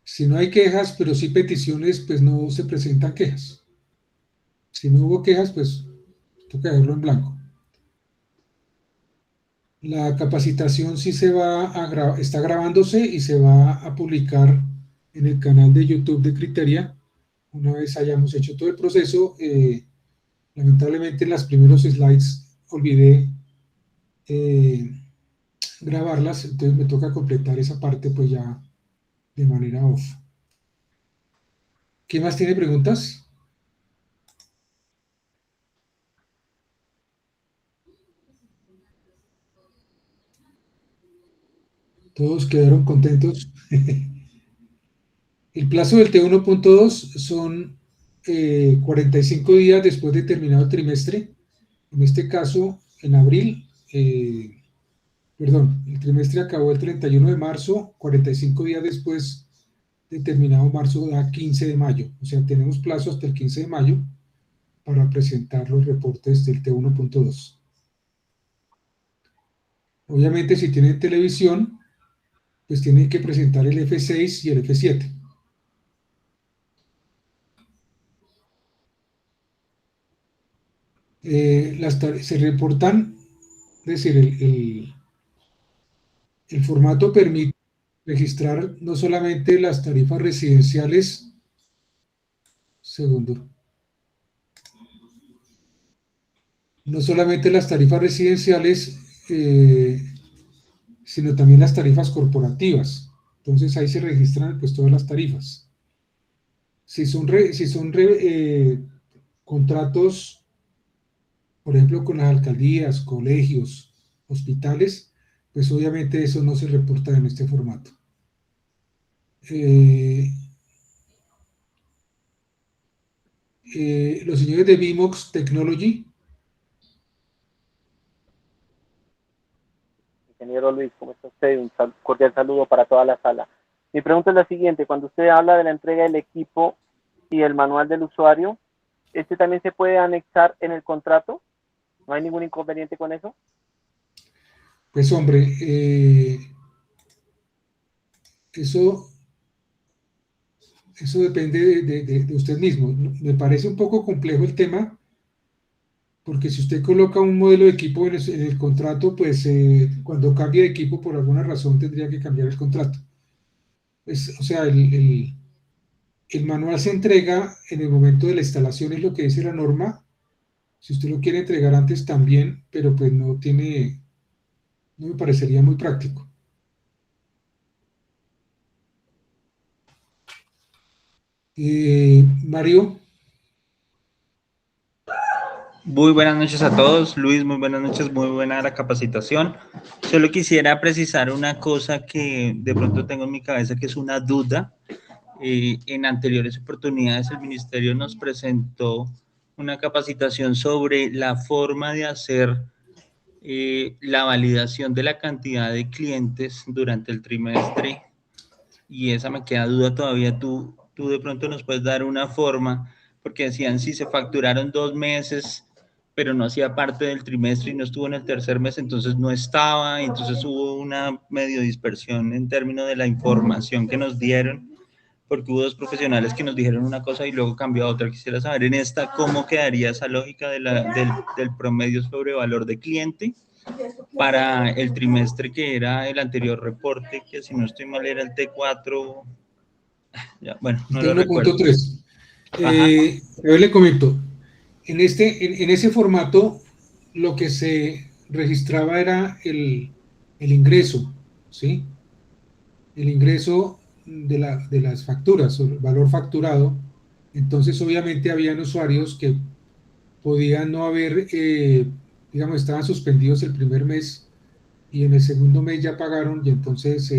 Si no hay quejas, pero sí peticiones, pues no se presentan quejas. Si no hubo quejas, pues toca dejarlo en blanco. La capacitación sí está grabándose y se va a publicar en el canal de YouTube de Criteria. Una vez hayamos hecho todo el proceso, lamentablemente en los primeros slides olvidé grabarlas, entonces me toca completar esa parte pues ya de manera off. ¿Quién más tiene preguntas? Todos quedaron contentos. El plazo del T1.2 son 45 días después de terminado el trimestre. En este caso, en abril, el trimestre acabó el 31 de marzo, 45 días después de terminado marzo da 15 de mayo. O sea, tenemos plazo hasta el 15 de mayo para presentar los reportes del T1.2. Obviamente, si tienen televisión, pues tienen que presentar el F6 y el F7. Se reportan, es decir, el formato permite registrar no solamente las tarifas residenciales, no solamente las tarifas residenciales, sino también las tarifas corporativas. Entonces ahí se registran pues todas las tarifas. Si son contratos, por ejemplo, con las alcaldías, colegios, hospitales, pues obviamente eso no se reporta en este formato. Los señores de Vimox Technology. Ingeniero Luis, ¿cómo está usted? Un cordial saludo para toda la sala. Mi pregunta es la siguiente, cuando usted habla de la entrega del equipo y el manual del usuario, ¿este también se puede anexar en el contrato? ¿No hay ningún inconveniente con eso? Pues hombre, eso depende de usted mismo. Me parece un poco complejo el tema, porque si usted coloca un modelo de equipo en el contrato, pues cuando cambie de equipo por alguna razón tendría que cambiar el contrato. O sea, el manual se entrega en el momento de la instalación, es lo que dice la norma. Si usted lo quiere entregar antes también, pero pues no me parecería muy práctico. Mario. Muy buenas noches a todos, Luis, muy buenas noches, muy buena la capacitación. Solo quisiera precisar una cosa que de pronto tengo en mi cabeza, que es una duda. En anteriores oportunidades el Ministerio nos presentó una capacitación sobre la forma de hacer la validación de la cantidad de clientes durante el trimestre, y esa me queda duda todavía. Tú de pronto nos puedes dar una forma, porque decían si se facturaron 2 meses, pero no hacía parte del trimestre y no estuvo en el tercer mes, entonces no estaba, y entonces hubo una medio dispersión en términos de la información que nos dieron, porque hubo dos profesionales que nos dijeron una cosa y luego cambió a otra. Quisiera saber en esta cómo quedaría esa lógica del promedio sobre valor de cliente para el trimestre que era el anterior reporte, que si no estoy mal era el T4, ya, bueno, no lo recuerdo. T1.3. Yo le comento, en ese formato lo que se registraba era el ingreso, ¿sí? El ingreso de las facturas, o el valor facturado. Entonces, obviamente, habían usuarios que podían no haber, digamos, estaban suspendidos el primer mes y en el segundo mes ya pagaron y entonces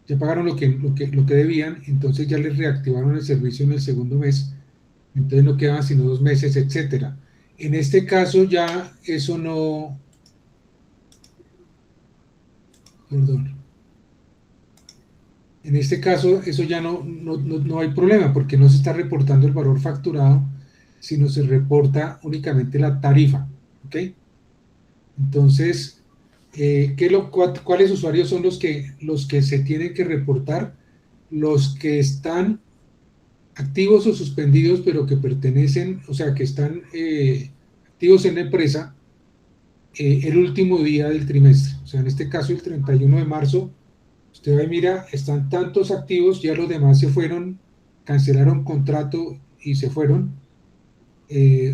ya pagaron lo que debían, entonces ya les reactivaron el servicio en el segundo mes, entonces no quedaban sino 2 meses, etcétera. En este caso ya eso no, perdón, en este caso eso ya no hay problema porque no se está reportando el valor facturado, sino se reporta únicamente la tarifa, ¿ok? Entonces, ¿cuáles usuarios son los que se tienen que reportar? Los que están activos o suspendidos, pero que pertenecen, o sea, que están activos en la empresa el último día del trimestre. O sea, en este caso, el 31 de marzo, usted va y mira, están tantos activos, ya los demás se fueron, cancelaron contrato y se fueron,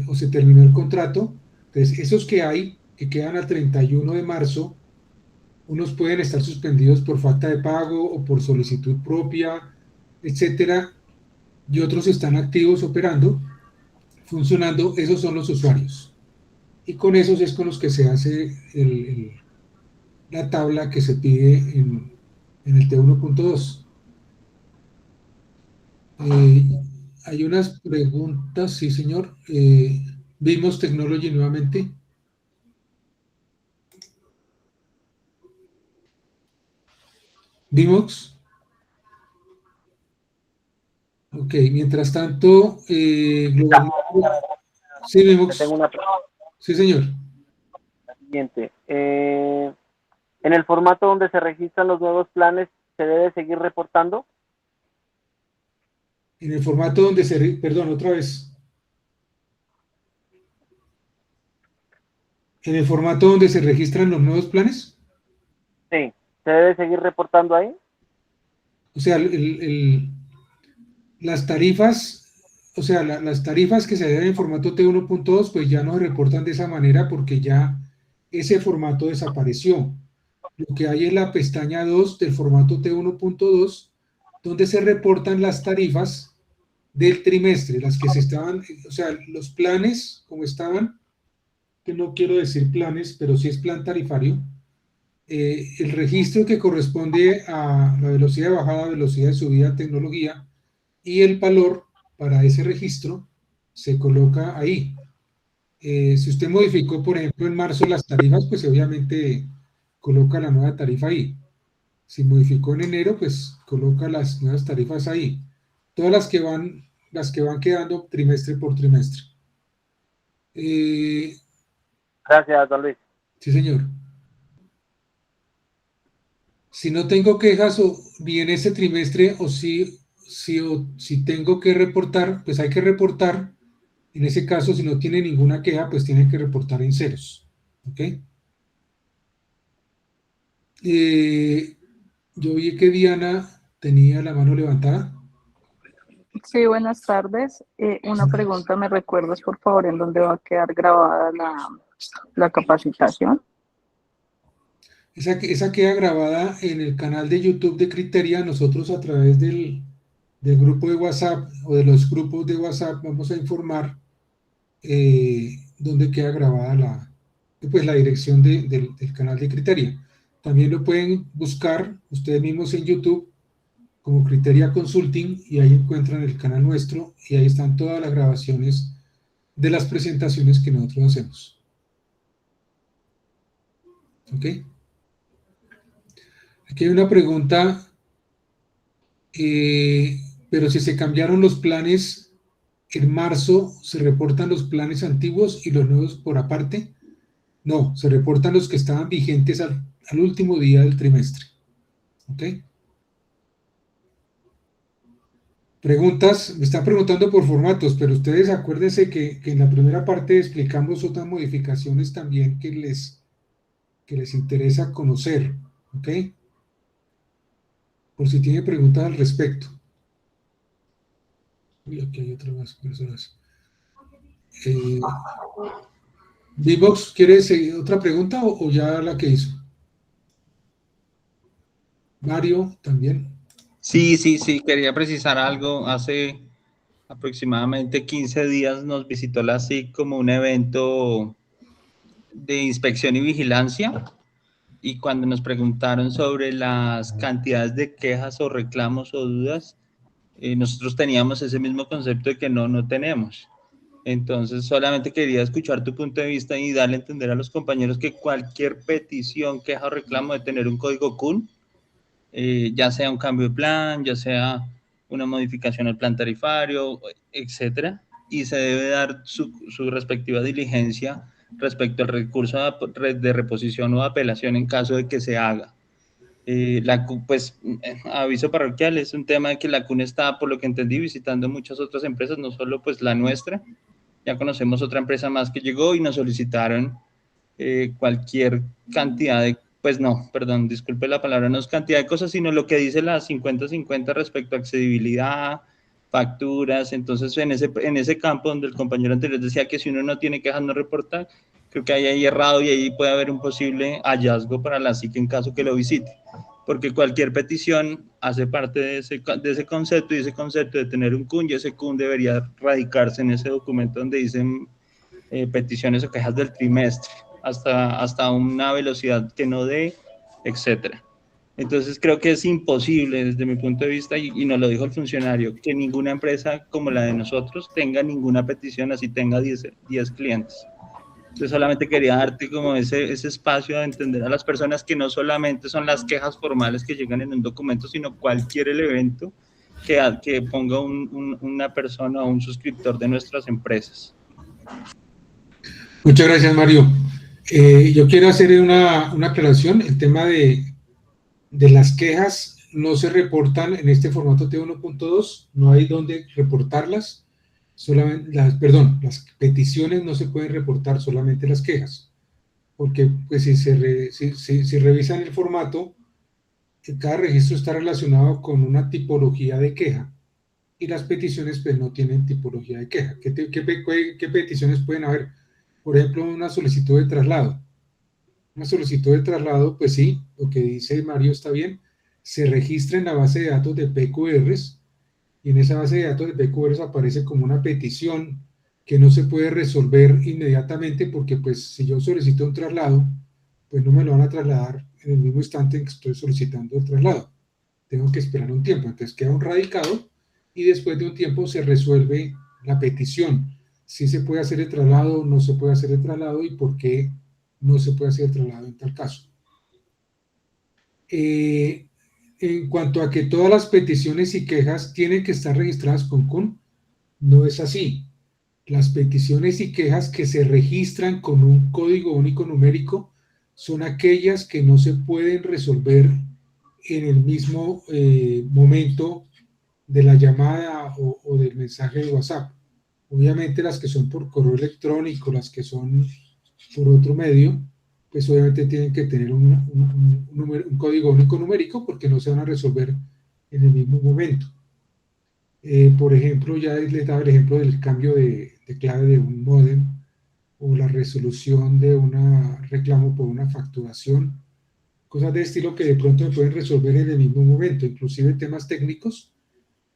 o se terminó el contrato. Entonces, esos que hay, que quedan al 31 de marzo, unos pueden estar suspendidos por falta de pago o por solicitud propia, etcétera, y otros están activos operando, funcionando. Esos son los usuarios. Y con esos es con los que se hace la tabla que se pide en el T1.2. Hay unas preguntas, sí señor. Vimos Technology nuevamente. Vimox. Ok, mientras tanto, Global. Sí, Vimox. Tengo una pregunta. Sí, señor. La siguiente. En el formato donde se registran los nuevos planes, ¿se debe seguir reportando? En el formato donde perdón, otra vez. En el formato donde se registran los nuevos planes. Sí. ¿Se debe seguir reportando ahí? O sea, las tarifas, o sea, las tarifas que se dan en formato T1.2, pues ya no se reportan de esa manera porque ya ese formato desapareció. Lo que hay es la pestaña 2 del formato T1.2, donde se reportan las tarifas del trimestre, las que se estaban, o sea, los planes como estaban, que no quiero decir planes, pero sí es plan tarifario, el registro que corresponde a la velocidad de bajada, velocidad de subida, tecnología, y el valor para ese registro se coloca ahí. Si usted modificó, por ejemplo, en marzo las tarifas, pues obviamente coloca la nueva tarifa ahí. Si modificó en enero, pues coloca las nuevas tarifas ahí. Todas las que van quedando trimestre por trimestre. Gracias, don Luis. Sí, señor. Si no tengo quejas ni en ese trimestre o si tengo que reportar, pues hay que reportar. En ese caso, si no tiene ninguna queja, pues tiene que reportar en ceros. ¿Ok? Yo vi que Diana tenía la mano levantada. Sí, buenas tardes. Una pregunta, ¿me recuerdas por favor en dónde va a quedar grabada la capacitación? Esa queda grabada en el canal de YouTube de Criteria. Nosotros a través del grupo de WhatsApp o de los grupos de WhatsApp vamos a informar dónde queda grabada la dirección del canal de Criteria. También lo pueden buscar ustedes mismos en YouTube como Criteria Consulting y ahí encuentran el canal nuestro y ahí están todas las grabaciones de las presentaciones que nosotros hacemos. ¿Ok? Aquí hay una pregunta, pero si se cambiaron los planes en marzo, ¿se reportan los planes antiguos y los nuevos por aparte? No, se reportan los que estaban vigentes al último día del trimestre. ¿Ok? Preguntas, me están preguntando por formatos, pero ustedes acuérdense que en la primera parte explicamos otras modificaciones también que les interesa conocer. ¿Ok? Por si tiene preguntas al respecto. Uy, aquí hay otras más personas. Vivox, ¿quiere seguir otra pregunta o ya la que hizo? Mario, también. Sí, quería precisar algo. Hace aproximadamente 15 días nos visitó la SIC como un evento de inspección y vigilancia, y cuando nos preguntaron sobre las cantidades de quejas o reclamos o dudas, nosotros teníamos ese mismo concepto de que no tenemos. Entonces, solamente quería escuchar tu punto de vista y darle a entender a los compañeros que cualquier petición, queja o reclamo debe tener un código CUN, ya sea un cambio de plan, ya sea una modificación al plan tarifario, etcétera, y se debe dar su respectiva diligencia respecto al recurso de reposición o apelación en caso de que se haga. Pues, aviso parroquial, es un tema de que la CUN está, por lo que entendí, visitando muchas otras empresas, no solo pues la nuestra. Ya conocemos otra empresa más que llegó y nos solicitaron cualquier cantidad de, pues no, perdón, disculpe la palabra, no es cantidad de cosas, sino lo que dice la 50-50 respecto a accesibilidad, facturas. Entonces, en ese campo donde el compañero anterior decía que si uno no tiene quejas no reporta, creo que ahí errado y ahí puede haber un posible hallazgo para la SIC en caso que lo visite, porque cualquier petición hace parte de ese concepto, y ese concepto de tener un CUN, y ese CUN debería radicarse en ese documento donde dicen peticiones o quejas del trimestre, hasta una velocidad que no dé, etcétera. Entonces creo que es imposible desde mi punto de vista, y nos lo dijo el funcionario, que ninguna empresa como la de nosotros tenga ninguna petición así tenga 10 clientes. Entonces solamente quería darte como ese espacio a entender a las personas que no solamente son las quejas formales que llegan en un documento, sino cualquier evento que ponga una persona o un suscriptor de nuestras empresas. Muchas gracias, Mario. Yo quiero hacer una aclaración. El tema de las quejas no se reportan en este formato T1.2, no hay donde reportarlas. Solamente las peticiones no se pueden reportar, solamente las quejas, porque pues si revisan el formato, cada registro está relacionado con una tipología de queja, y las peticiones pues no tienen tipología de queja. ¿Qué peticiones pueden haber? Por ejemplo, una solicitud de traslado. Una solicitud de traslado, pues sí, lo que dice Mario está bien, se registra en la base de datos de PQRs, y en esa base de datos de PQRs aparece como una petición que no se puede resolver inmediatamente, porque pues si yo solicito un traslado, pues no me lo van a trasladar en el mismo instante en que estoy solicitando el traslado. Tengo que esperar un tiempo, entonces queda un radicado y después de un tiempo se resuelve la petición. Si se puede hacer el traslado, no se puede hacer el traslado y por qué no se puede hacer el traslado en tal caso. En cuanto a que todas las peticiones y quejas tienen que estar registradas con CUN, no es así. Las peticiones y quejas que se registran con un código único numérico son aquellas que no se pueden resolver en el mismo momento de la llamada o del mensaje de WhatsApp. Obviamente las que son por correo electrónico, las que son por otro medio, pues obviamente tienen que tener un código único numérico, porque no se van a resolver en el mismo momento. Por ejemplo, ya les daba el ejemplo del cambio de clave de un módem, o la resolución de un reclamo por una facturación, cosas de estilo que de pronto me pueden resolver en el mismo momento, inclusive temas técnicos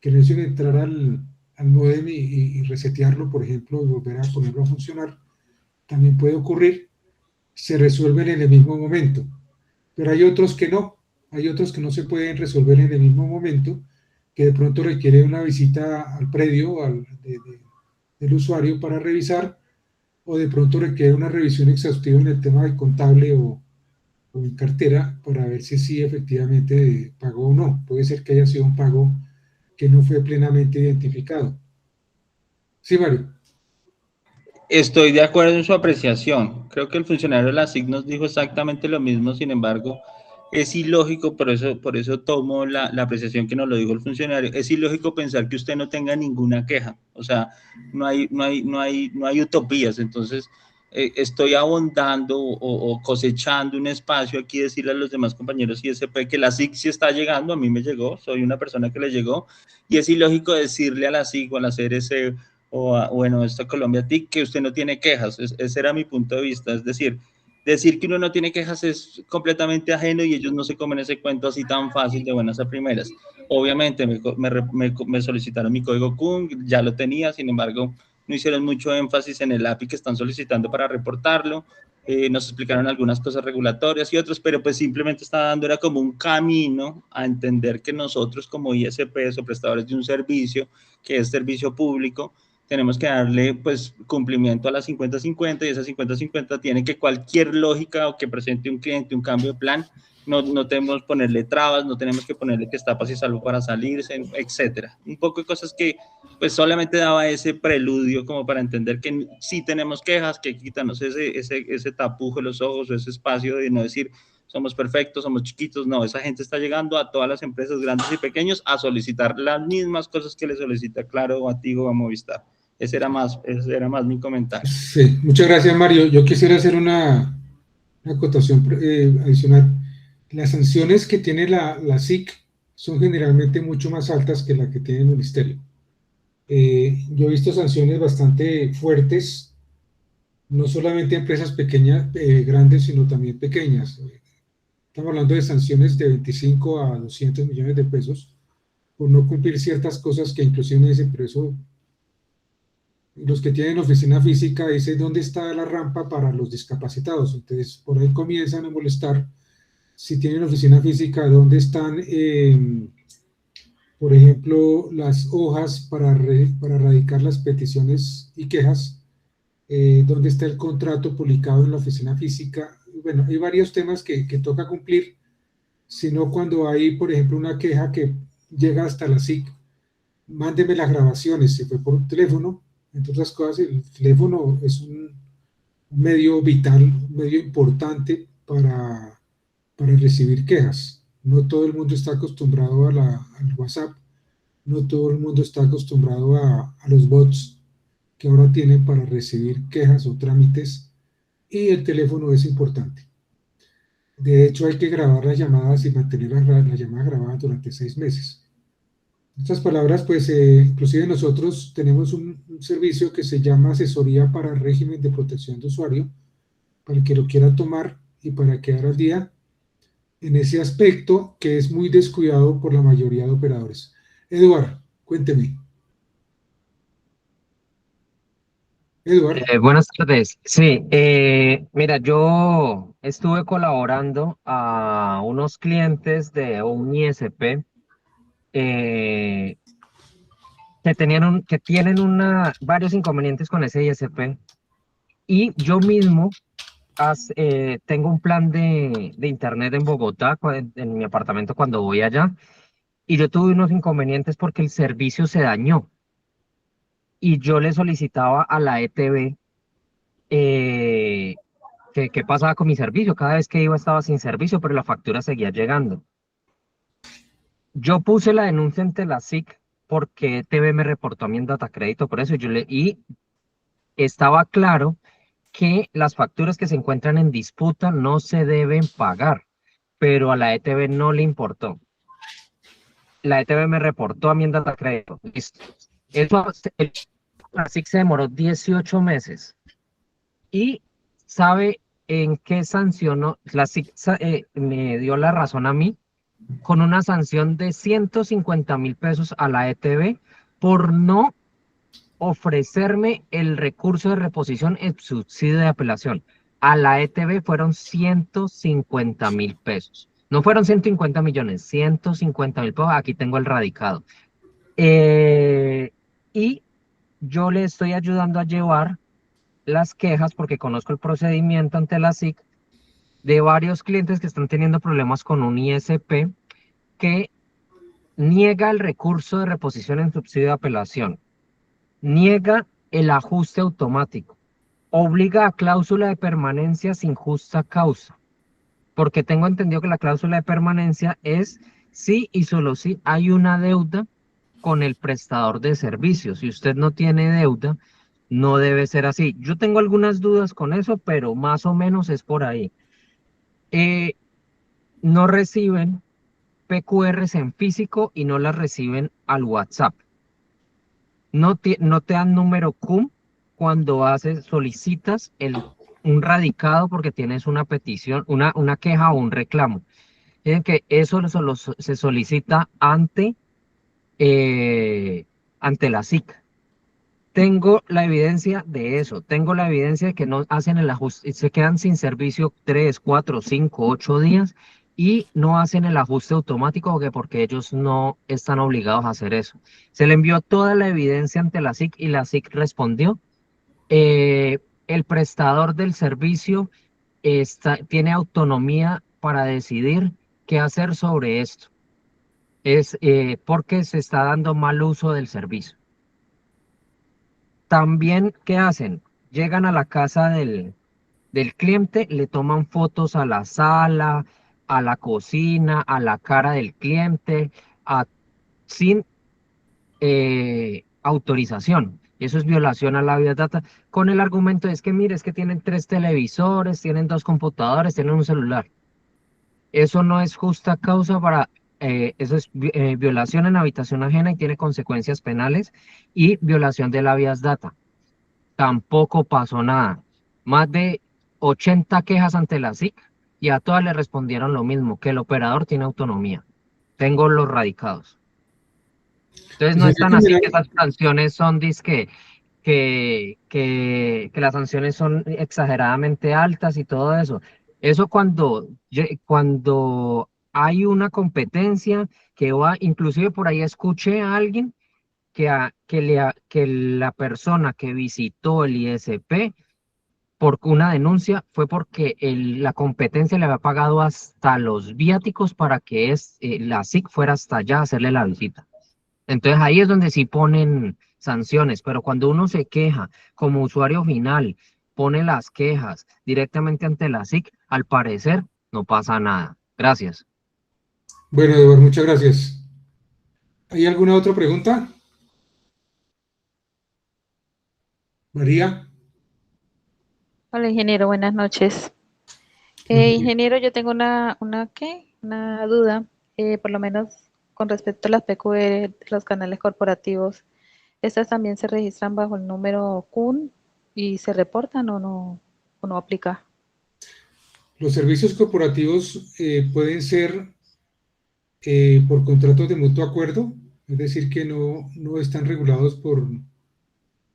que necesito entrar al módem y resetearlo, por ejemplo, y volver a ponerlo a funcionar, también puede ocurrir, se resuelven en el mismo momento. Pero hay otros que no se pueden resolver en el mismo momento, que de pronto requiere una visita al predio del usuario para revisar, o de pronto requiere una revisión exhaustiva en el tema de contable o en cartera para ver si sí efectivamente pagó o no. Puede ser que haya sido un pago que no fue plenamente identificado. Sí, Mario. Estoy de acuerdo en su apreciación. Creo que el funcionario de la SIC nos dijo exactamente lo mismo. Sin embargo, es ilógico, por eso tomo la apreciación que nos lo dijo el funcionario. Es ilógico pensar que usted no tenga ninguna queja. O sea, no hay utopías. Entonces, estoy abondando o cosechando un espacio aquí, decirle a los demás compañeros ISP que la SIC sí está llegando. A mí me llegó, soy una persona que le llegó, y es ilógico decirle a la SIC o a la CRC bueno, esta Colombia TIC, que usted no tiene quejas. Ese era mi punto de vista. Es decir, decir que uno no tiene quejas es completamente ajeno y ellos no se comen ese cuento así tan fácil de buenas a primeras. Obviamente me solicitaron mi código QUN, ya lo tenía, sin embargo, no hicieron mucho énfasis en el API que están solicitando para reportarlo. Nos explicaron algunas cosas regulatorias y otras, pero pues simplemente estaba dando, era como un camino a entender que nosotros como ISPs o prestadores de un servicio, que es servicio público, tenemos que darle pues cumplimiento a la 50-50 y esa 50-50 tiene que cualquier lógica o que presente un cliente un cambio de plan, no tenemos que ponerle trabas, no tenemos que ponerle que está paz y salud para salirse, etcétera. Un poco de cosas que pues solamente daba ese preludio como para entender que sí tenemos quejas, que quitarnos ese tapujo de los ojos o ese espacio de no decir somos perfectos, somos chiquitos, no, esa gente está llegando a todas las empresas grandes y pequeños a solicitar las mismas cosas que le solicita Claro, a Tigo, a Movistar. Ese era más mi comentario. Sí, muchas gracias, Mario. Yo quisiera hacer una acotación adicional. Las sanciones que tiene la SIC son generalmente mucho más altas que la que tiene el Ministerio. Yo he visto sanciones bastante fuertes, no solamente a empresas pequeñas, grandes, sino también pequeñas. Estamos hablando de sanciones de 25 a 200 millones de pesos por no cumplir ciertas cosas que inclusive uno dice, pero eso, los que tienen oficina física dicen, ¿dónde está la rampa para los discapacitados? Entonces, por ahí comienzan a molestar. Si tienen oficina física, ¿dónde están, por ejemplo, las hojas para radicar las peticiones y quejas? ¿Dónde está el contrato publicado en la oficina física? Bueno, hay varios temas que toca cumplir, sino cuando hay, por ejemplo, una queja que llega hasta la SIC, mándeme las grabaciones, si fue por teléfono, entre otras cosas, el teléfono es un medio vital, un medio importante para recibir quejas. No todo el mundo está acostumbrado al WhatsApp, no todo el mundo está acostumbrado a los bots que ahora tienen para recibir quejas o trámites, y el teléfono es importante. De hecho, hay que grabar las llamadas y mantener las llamadas grabadas durante 6 meses. En estas palabras, pues, inclusive nosotros tenemos un servicio que se llama Asesoría para Régimen de Protección de Usuario, para el que lo quiera tomar y para quedar al día en ese aspecto que es muy descuidado por la mayoría de operadores. Eduardo, cuénteme. Eduardo. Buenas tardes. Sí, mira, yo estuve colaborando a unos clientes de un ISP que tienen varios inconvenientes con ese ISP, y yo mismo tengo un plan de internet en Bogotá, en mi apartamento cuando voy allá, y yo tuve unos inconvenientes porque el servicio se dañó y yo le solicitaba a la ETB qué pasaba con mi servicio. Cada vez que iba estaba sin servicio, pero la factura seguía llegando. Yo puse la denuncia ante la SIC porque ETB me reportó a mí en Datacrédito por eso, y estaba claro que las facturas que se encuentran en disputa no se deben pagar, pero a la ETB no le importó. La ETB me reportó a mí en Datacrédito. Listo. La SIC se demoró 18 meses. ¿Y sabe en qué sancionó? La SIC me dio la razón a mí con una sanción de 150.000 pesos a la ETB por no ofrecerme el recurso de reposición en subsidio de apelación. A la ETB fueron 150.000 pesos. No fueron 150 millones, 150.000 pesos. Aquí tengo el radicado. Y yo le estoy ayudando a llevar las quejas porque conozco el procedimiento ante la SIC de varios clientes que están teniendo problemas con un ISP que niega el recurso de reposición en subsidio de apelación, niega el ajuste automático, obliga a cláusula de permanencia sin justa causa, porque tengo entendido que la cláusula de permanencia es sí y solo si hay una deuda con el prestador de servicios. Si usted no tiene deuda, no debe ser así. Yo tengo algunas dudas con eso, pero más o menos es por ahí. No reciben PQRs en físico y no las reciben al WhatsApp. No te dan número CUM cuando solicitas un radicado porque tienes una petición, una queja o un reclamo. Miren que eso se solicita ante la SIC. Tengo la evidencia de eso, tengo la evidencia de que no hacen el ajuste, se quedan sin servicio 3, 4, 5, 8 días y no hacen el ajuste automático porque ellos no están obligados a hacer eso. Se le envió toda la evidencia ante la SIC y la SIC respondió. El prestador del servicio tiene autonomía para decidir qué hacer sobre esto. Es porque se está dando mal uso del servicio. También, ¿qué hacen? Llegan a la casa del cliente, le toman fotos a la sala, a la cocina, a la cara del cliente, sin autorización. Eso es violación a la vía data, con el argumento es que, mire, es que tienen 3 televisores, tienen 2 computadores, tienen un celular. Eso no es justa causa para, eso es violación en habitación ajena y tiene consecuencias penales y violación de la vías data. Tampoco pasó nada. Más de 80 quejas ante la SIC y a todas le respondieron lo mismo, que el operador tiene autonomía. Tengo los radicados. Entonces Pues no allá es tan así que esas sanciones son que las sanciones son exageradamente altas y todo eso. Eso cuando hay una competencia que va, inclusive por ahí escuché a alguien que la persona que visitó el ISP por una denuncia fue porque la competencia le había pagado hasta los viáticos para que la SIC fuera hasta allá a hacerle la visita. Entonces ahí es donde sí ponen sanciones, pero cuando uno se queja como usuario final, pone las quejas directamente ante la SIC, al parecer no pasa nada. Gracias. Bueno, Eduardo, muchas gracias. ¿Hay alguna otra pregunta? María. Hola, ingeniero, buenas noches. Ingeniero, yo tengo una duda, por lo menos con respecto a las PQR de los canales corporativos. ¿Estas también se registran bajo el número CUN y se reportan o no aplica? Los servicios corporativos pueden ser por contratos de mutuo acuerdo, es decir, que no están regulados por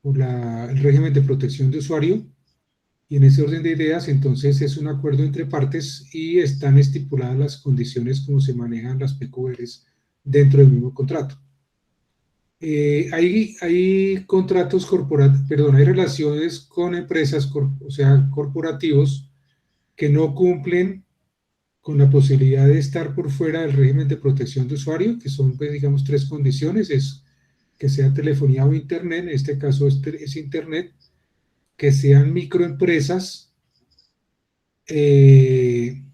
el régimen de protección de usuario. Y en ese orden de ideas, entonces es un acuerdo entre partes y están estipuladas las condiciones como se manejan las PQRs dentro del mismo contrato. Hay contratos corporativos, perdón, hay relaciones con empresas, o sea, corporativos, que no cumplen con la posibilidad de estar por fuera del régimen de protección de usuario, que son, pues, digamos, 3 condiciones, es que sea telefonía o internet, en este caso es internet, que sean microempresas y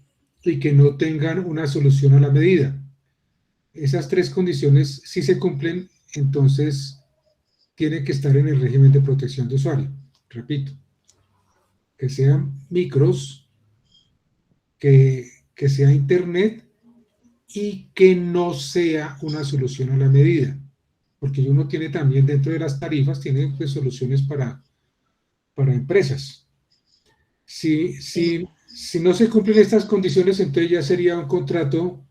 que no tengan una solución a la medida. Esas 3 condiciones, si se cumplen, entonces tienen que estar en el régimen de protección de usuario. Repito, que sean micros, que sea internet y que no sea una solución a la medida. Porque uno tiene también dentro de las tarifas, tiene pues soluciones para empresas. Si no se cumplen estas condiciones, entonces ya sería un contrato,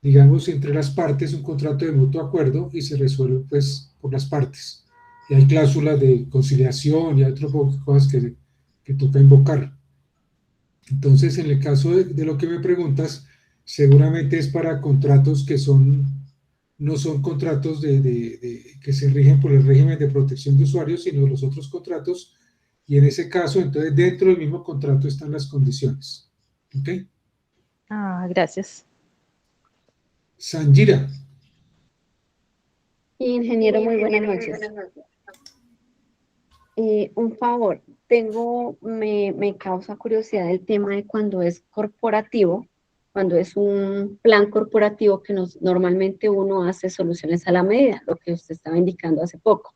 digamos, entre las partes, un contrato de mutuo acuerdo y se resuelve pues por las partes. Y hay cláusulas de conciliación y hay otras cosas que toca invocar. Entonces, en el caso de lo que me preguntas, seguramente es para contratos que no son contratos que se rigen por el régimen de protección de usuarios, sino los otros contratos. Y en ese caso, entonces, dentro del mismo contrato están las condiciones. ¿Ok? Ah, gracias. Sanjira. Ingeniero, muy buenas noches. Un favor, me causa curiosidad el tema de cuando es corporativo, cuando es un plan corporativo que normalmente uno hace soluciones a la medida, lo que usted estaba indicando hace poco.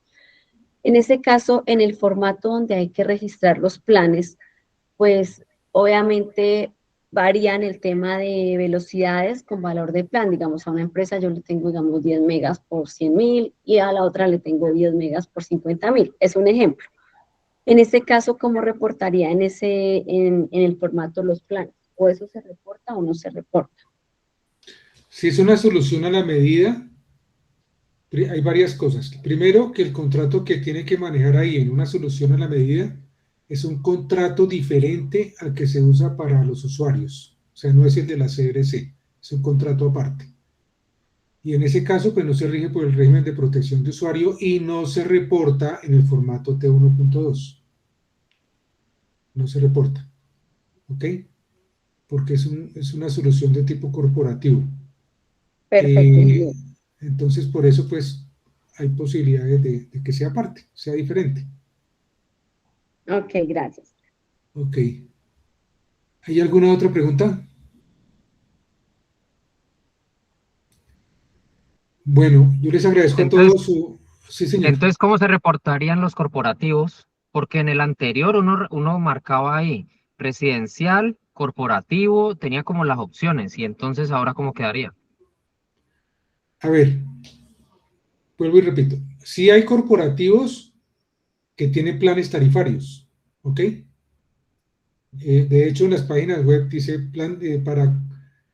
En ese caso, en el formato donde hay que registrar los planes, pues obviamente varían el tema de velocidades con valor de plan. Digamos, a una empresa yo le tengo, digamos, 10 megas por 100.000 y a la otra le tengo 10 megas por 50.000. Es un ejemplo. En ese caso, ¿cómo reportaría en el formato los planes? ¿O eso se reporta o no se reporta? Si es una solución a la medida, hay varias cosas. Primero, que el contrato que tiene que manejar ahí en una solución a la medida es un contrato diferente al que se usa para los usuarios. O sea, no es el de la CRC, es un contrato aparte. Y en ese caso, pues no se rige por el régimen de protección de usuario y no se reporta en el formato T1.2. No se reporta. ¿Ok? Porque es una solución de tipo corporativo. Perfecto. Entonces, por eso, pues, hay posibilidades de que sea aparte, sea diferente. Ok, gracias. Ok. ¿Hay alguna otra pregunta? Bueno, yo les agradezco a todos Entonces, su... Sí, señor. entonces, ¿cómo se reportarían los corporativos? Porque en el anterior uno marcaba ahí residencial, corporativo, tenía como las opciones, y entonces ahora ¿cómo quedaría? A ver, vuelvo y repito. Sí hay corporativos que tienen planes tarifarios, ¿ok? De hecho, en las páginas web dice plan para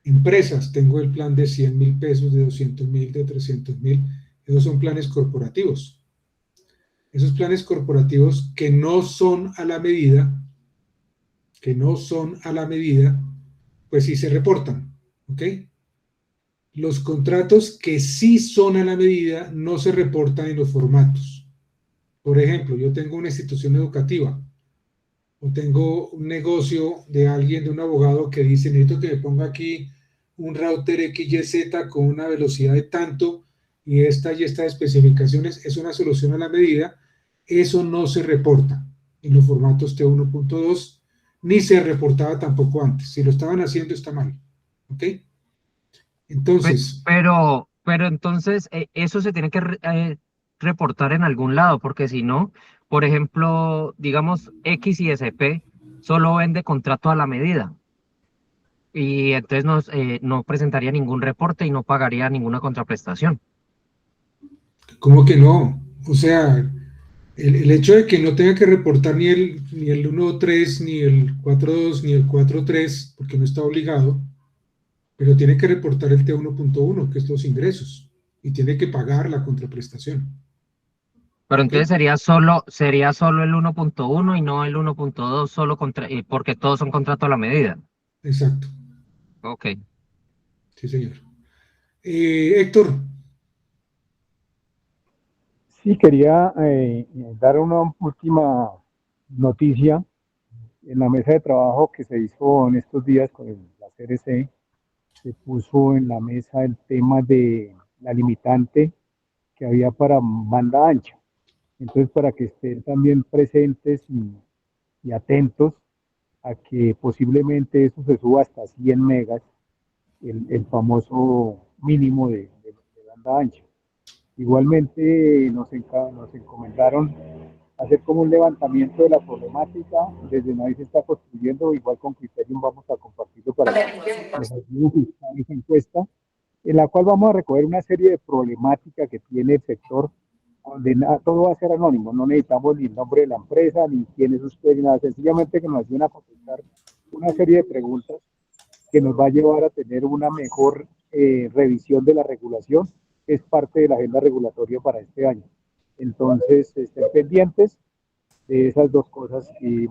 empresas. Tengo el plan de 100.000 pesos, de 200.000, de 300.000. Esos son planes corporativos. Esos planes corporativos que no son a la medida, pues sí se reportan, ¿ok? Los contratos que sí son a la medida no se reportan en los formatos. Por ejemplo, yo tengo una institución educativa o tengo un negocio de alguien, de un abogado que dice, necesito que me ponga aquí un router XYZ con una velocidad de tanto y estas especificaciones, es una solución a la medida. Eso no se reporta en los formatos T1.2, ni se reportaba tampoco antes. Si lo estaban haciendo, está mal. ¿Ok? Entonces, Pero entonces eso se tiene que reportar en algún lado, porque si no, por ejemplo, digamos X y SP solo vende contrato a la medida, y entonces no presentaría ningún reporte y no pagaría ninguna contraprestación. ¿cómo que no? O sea, el hecho de que no tenga que reportar ni el 1.3, ni el 4.2, ni el 4.3, porque no está obligado, pero tiene que reportar el T1.1, que es los ingresos, y tiene que pagar la contraprestación. Pero ¿Ok? entonces sería solo el 1.1 y no el 1.2 solo porque todos son contrato a la medida. Exacto. Ok. Sí, señor. Héctor, Sí, quería dar una última noticia. En la mesa de trabajo que se hizo en estos días con la CRC, se puso en la mesa el tema de la limitante que había para banda ancha. Entonces, para que estén también presentes y atentos a que posiblemente eso se suba hasta 100 megas, el famoso mínimo de banda ancha. Igualmente nos encomendaron hacer como un levantamiento de la problemática. Desde NAVI se está construyendo, igual con Criterium vamos a compartirlo para los ayudos fiscales esa encuesta, en la cual vamos a recoger una serie de problemáticas que tiene el sector, donde todo va a ser anónimo, no necesitamos ni el nombre de la empresa, ni quién es usted, ni nada, sencillamente que nos ayuden a contestar una serie de preguntas que nos va a llevar a tener una mejor revisión de la regulación, que es parte de la agenda regulatoria para este año. Entonces, estén pendientes de esas dos cosas y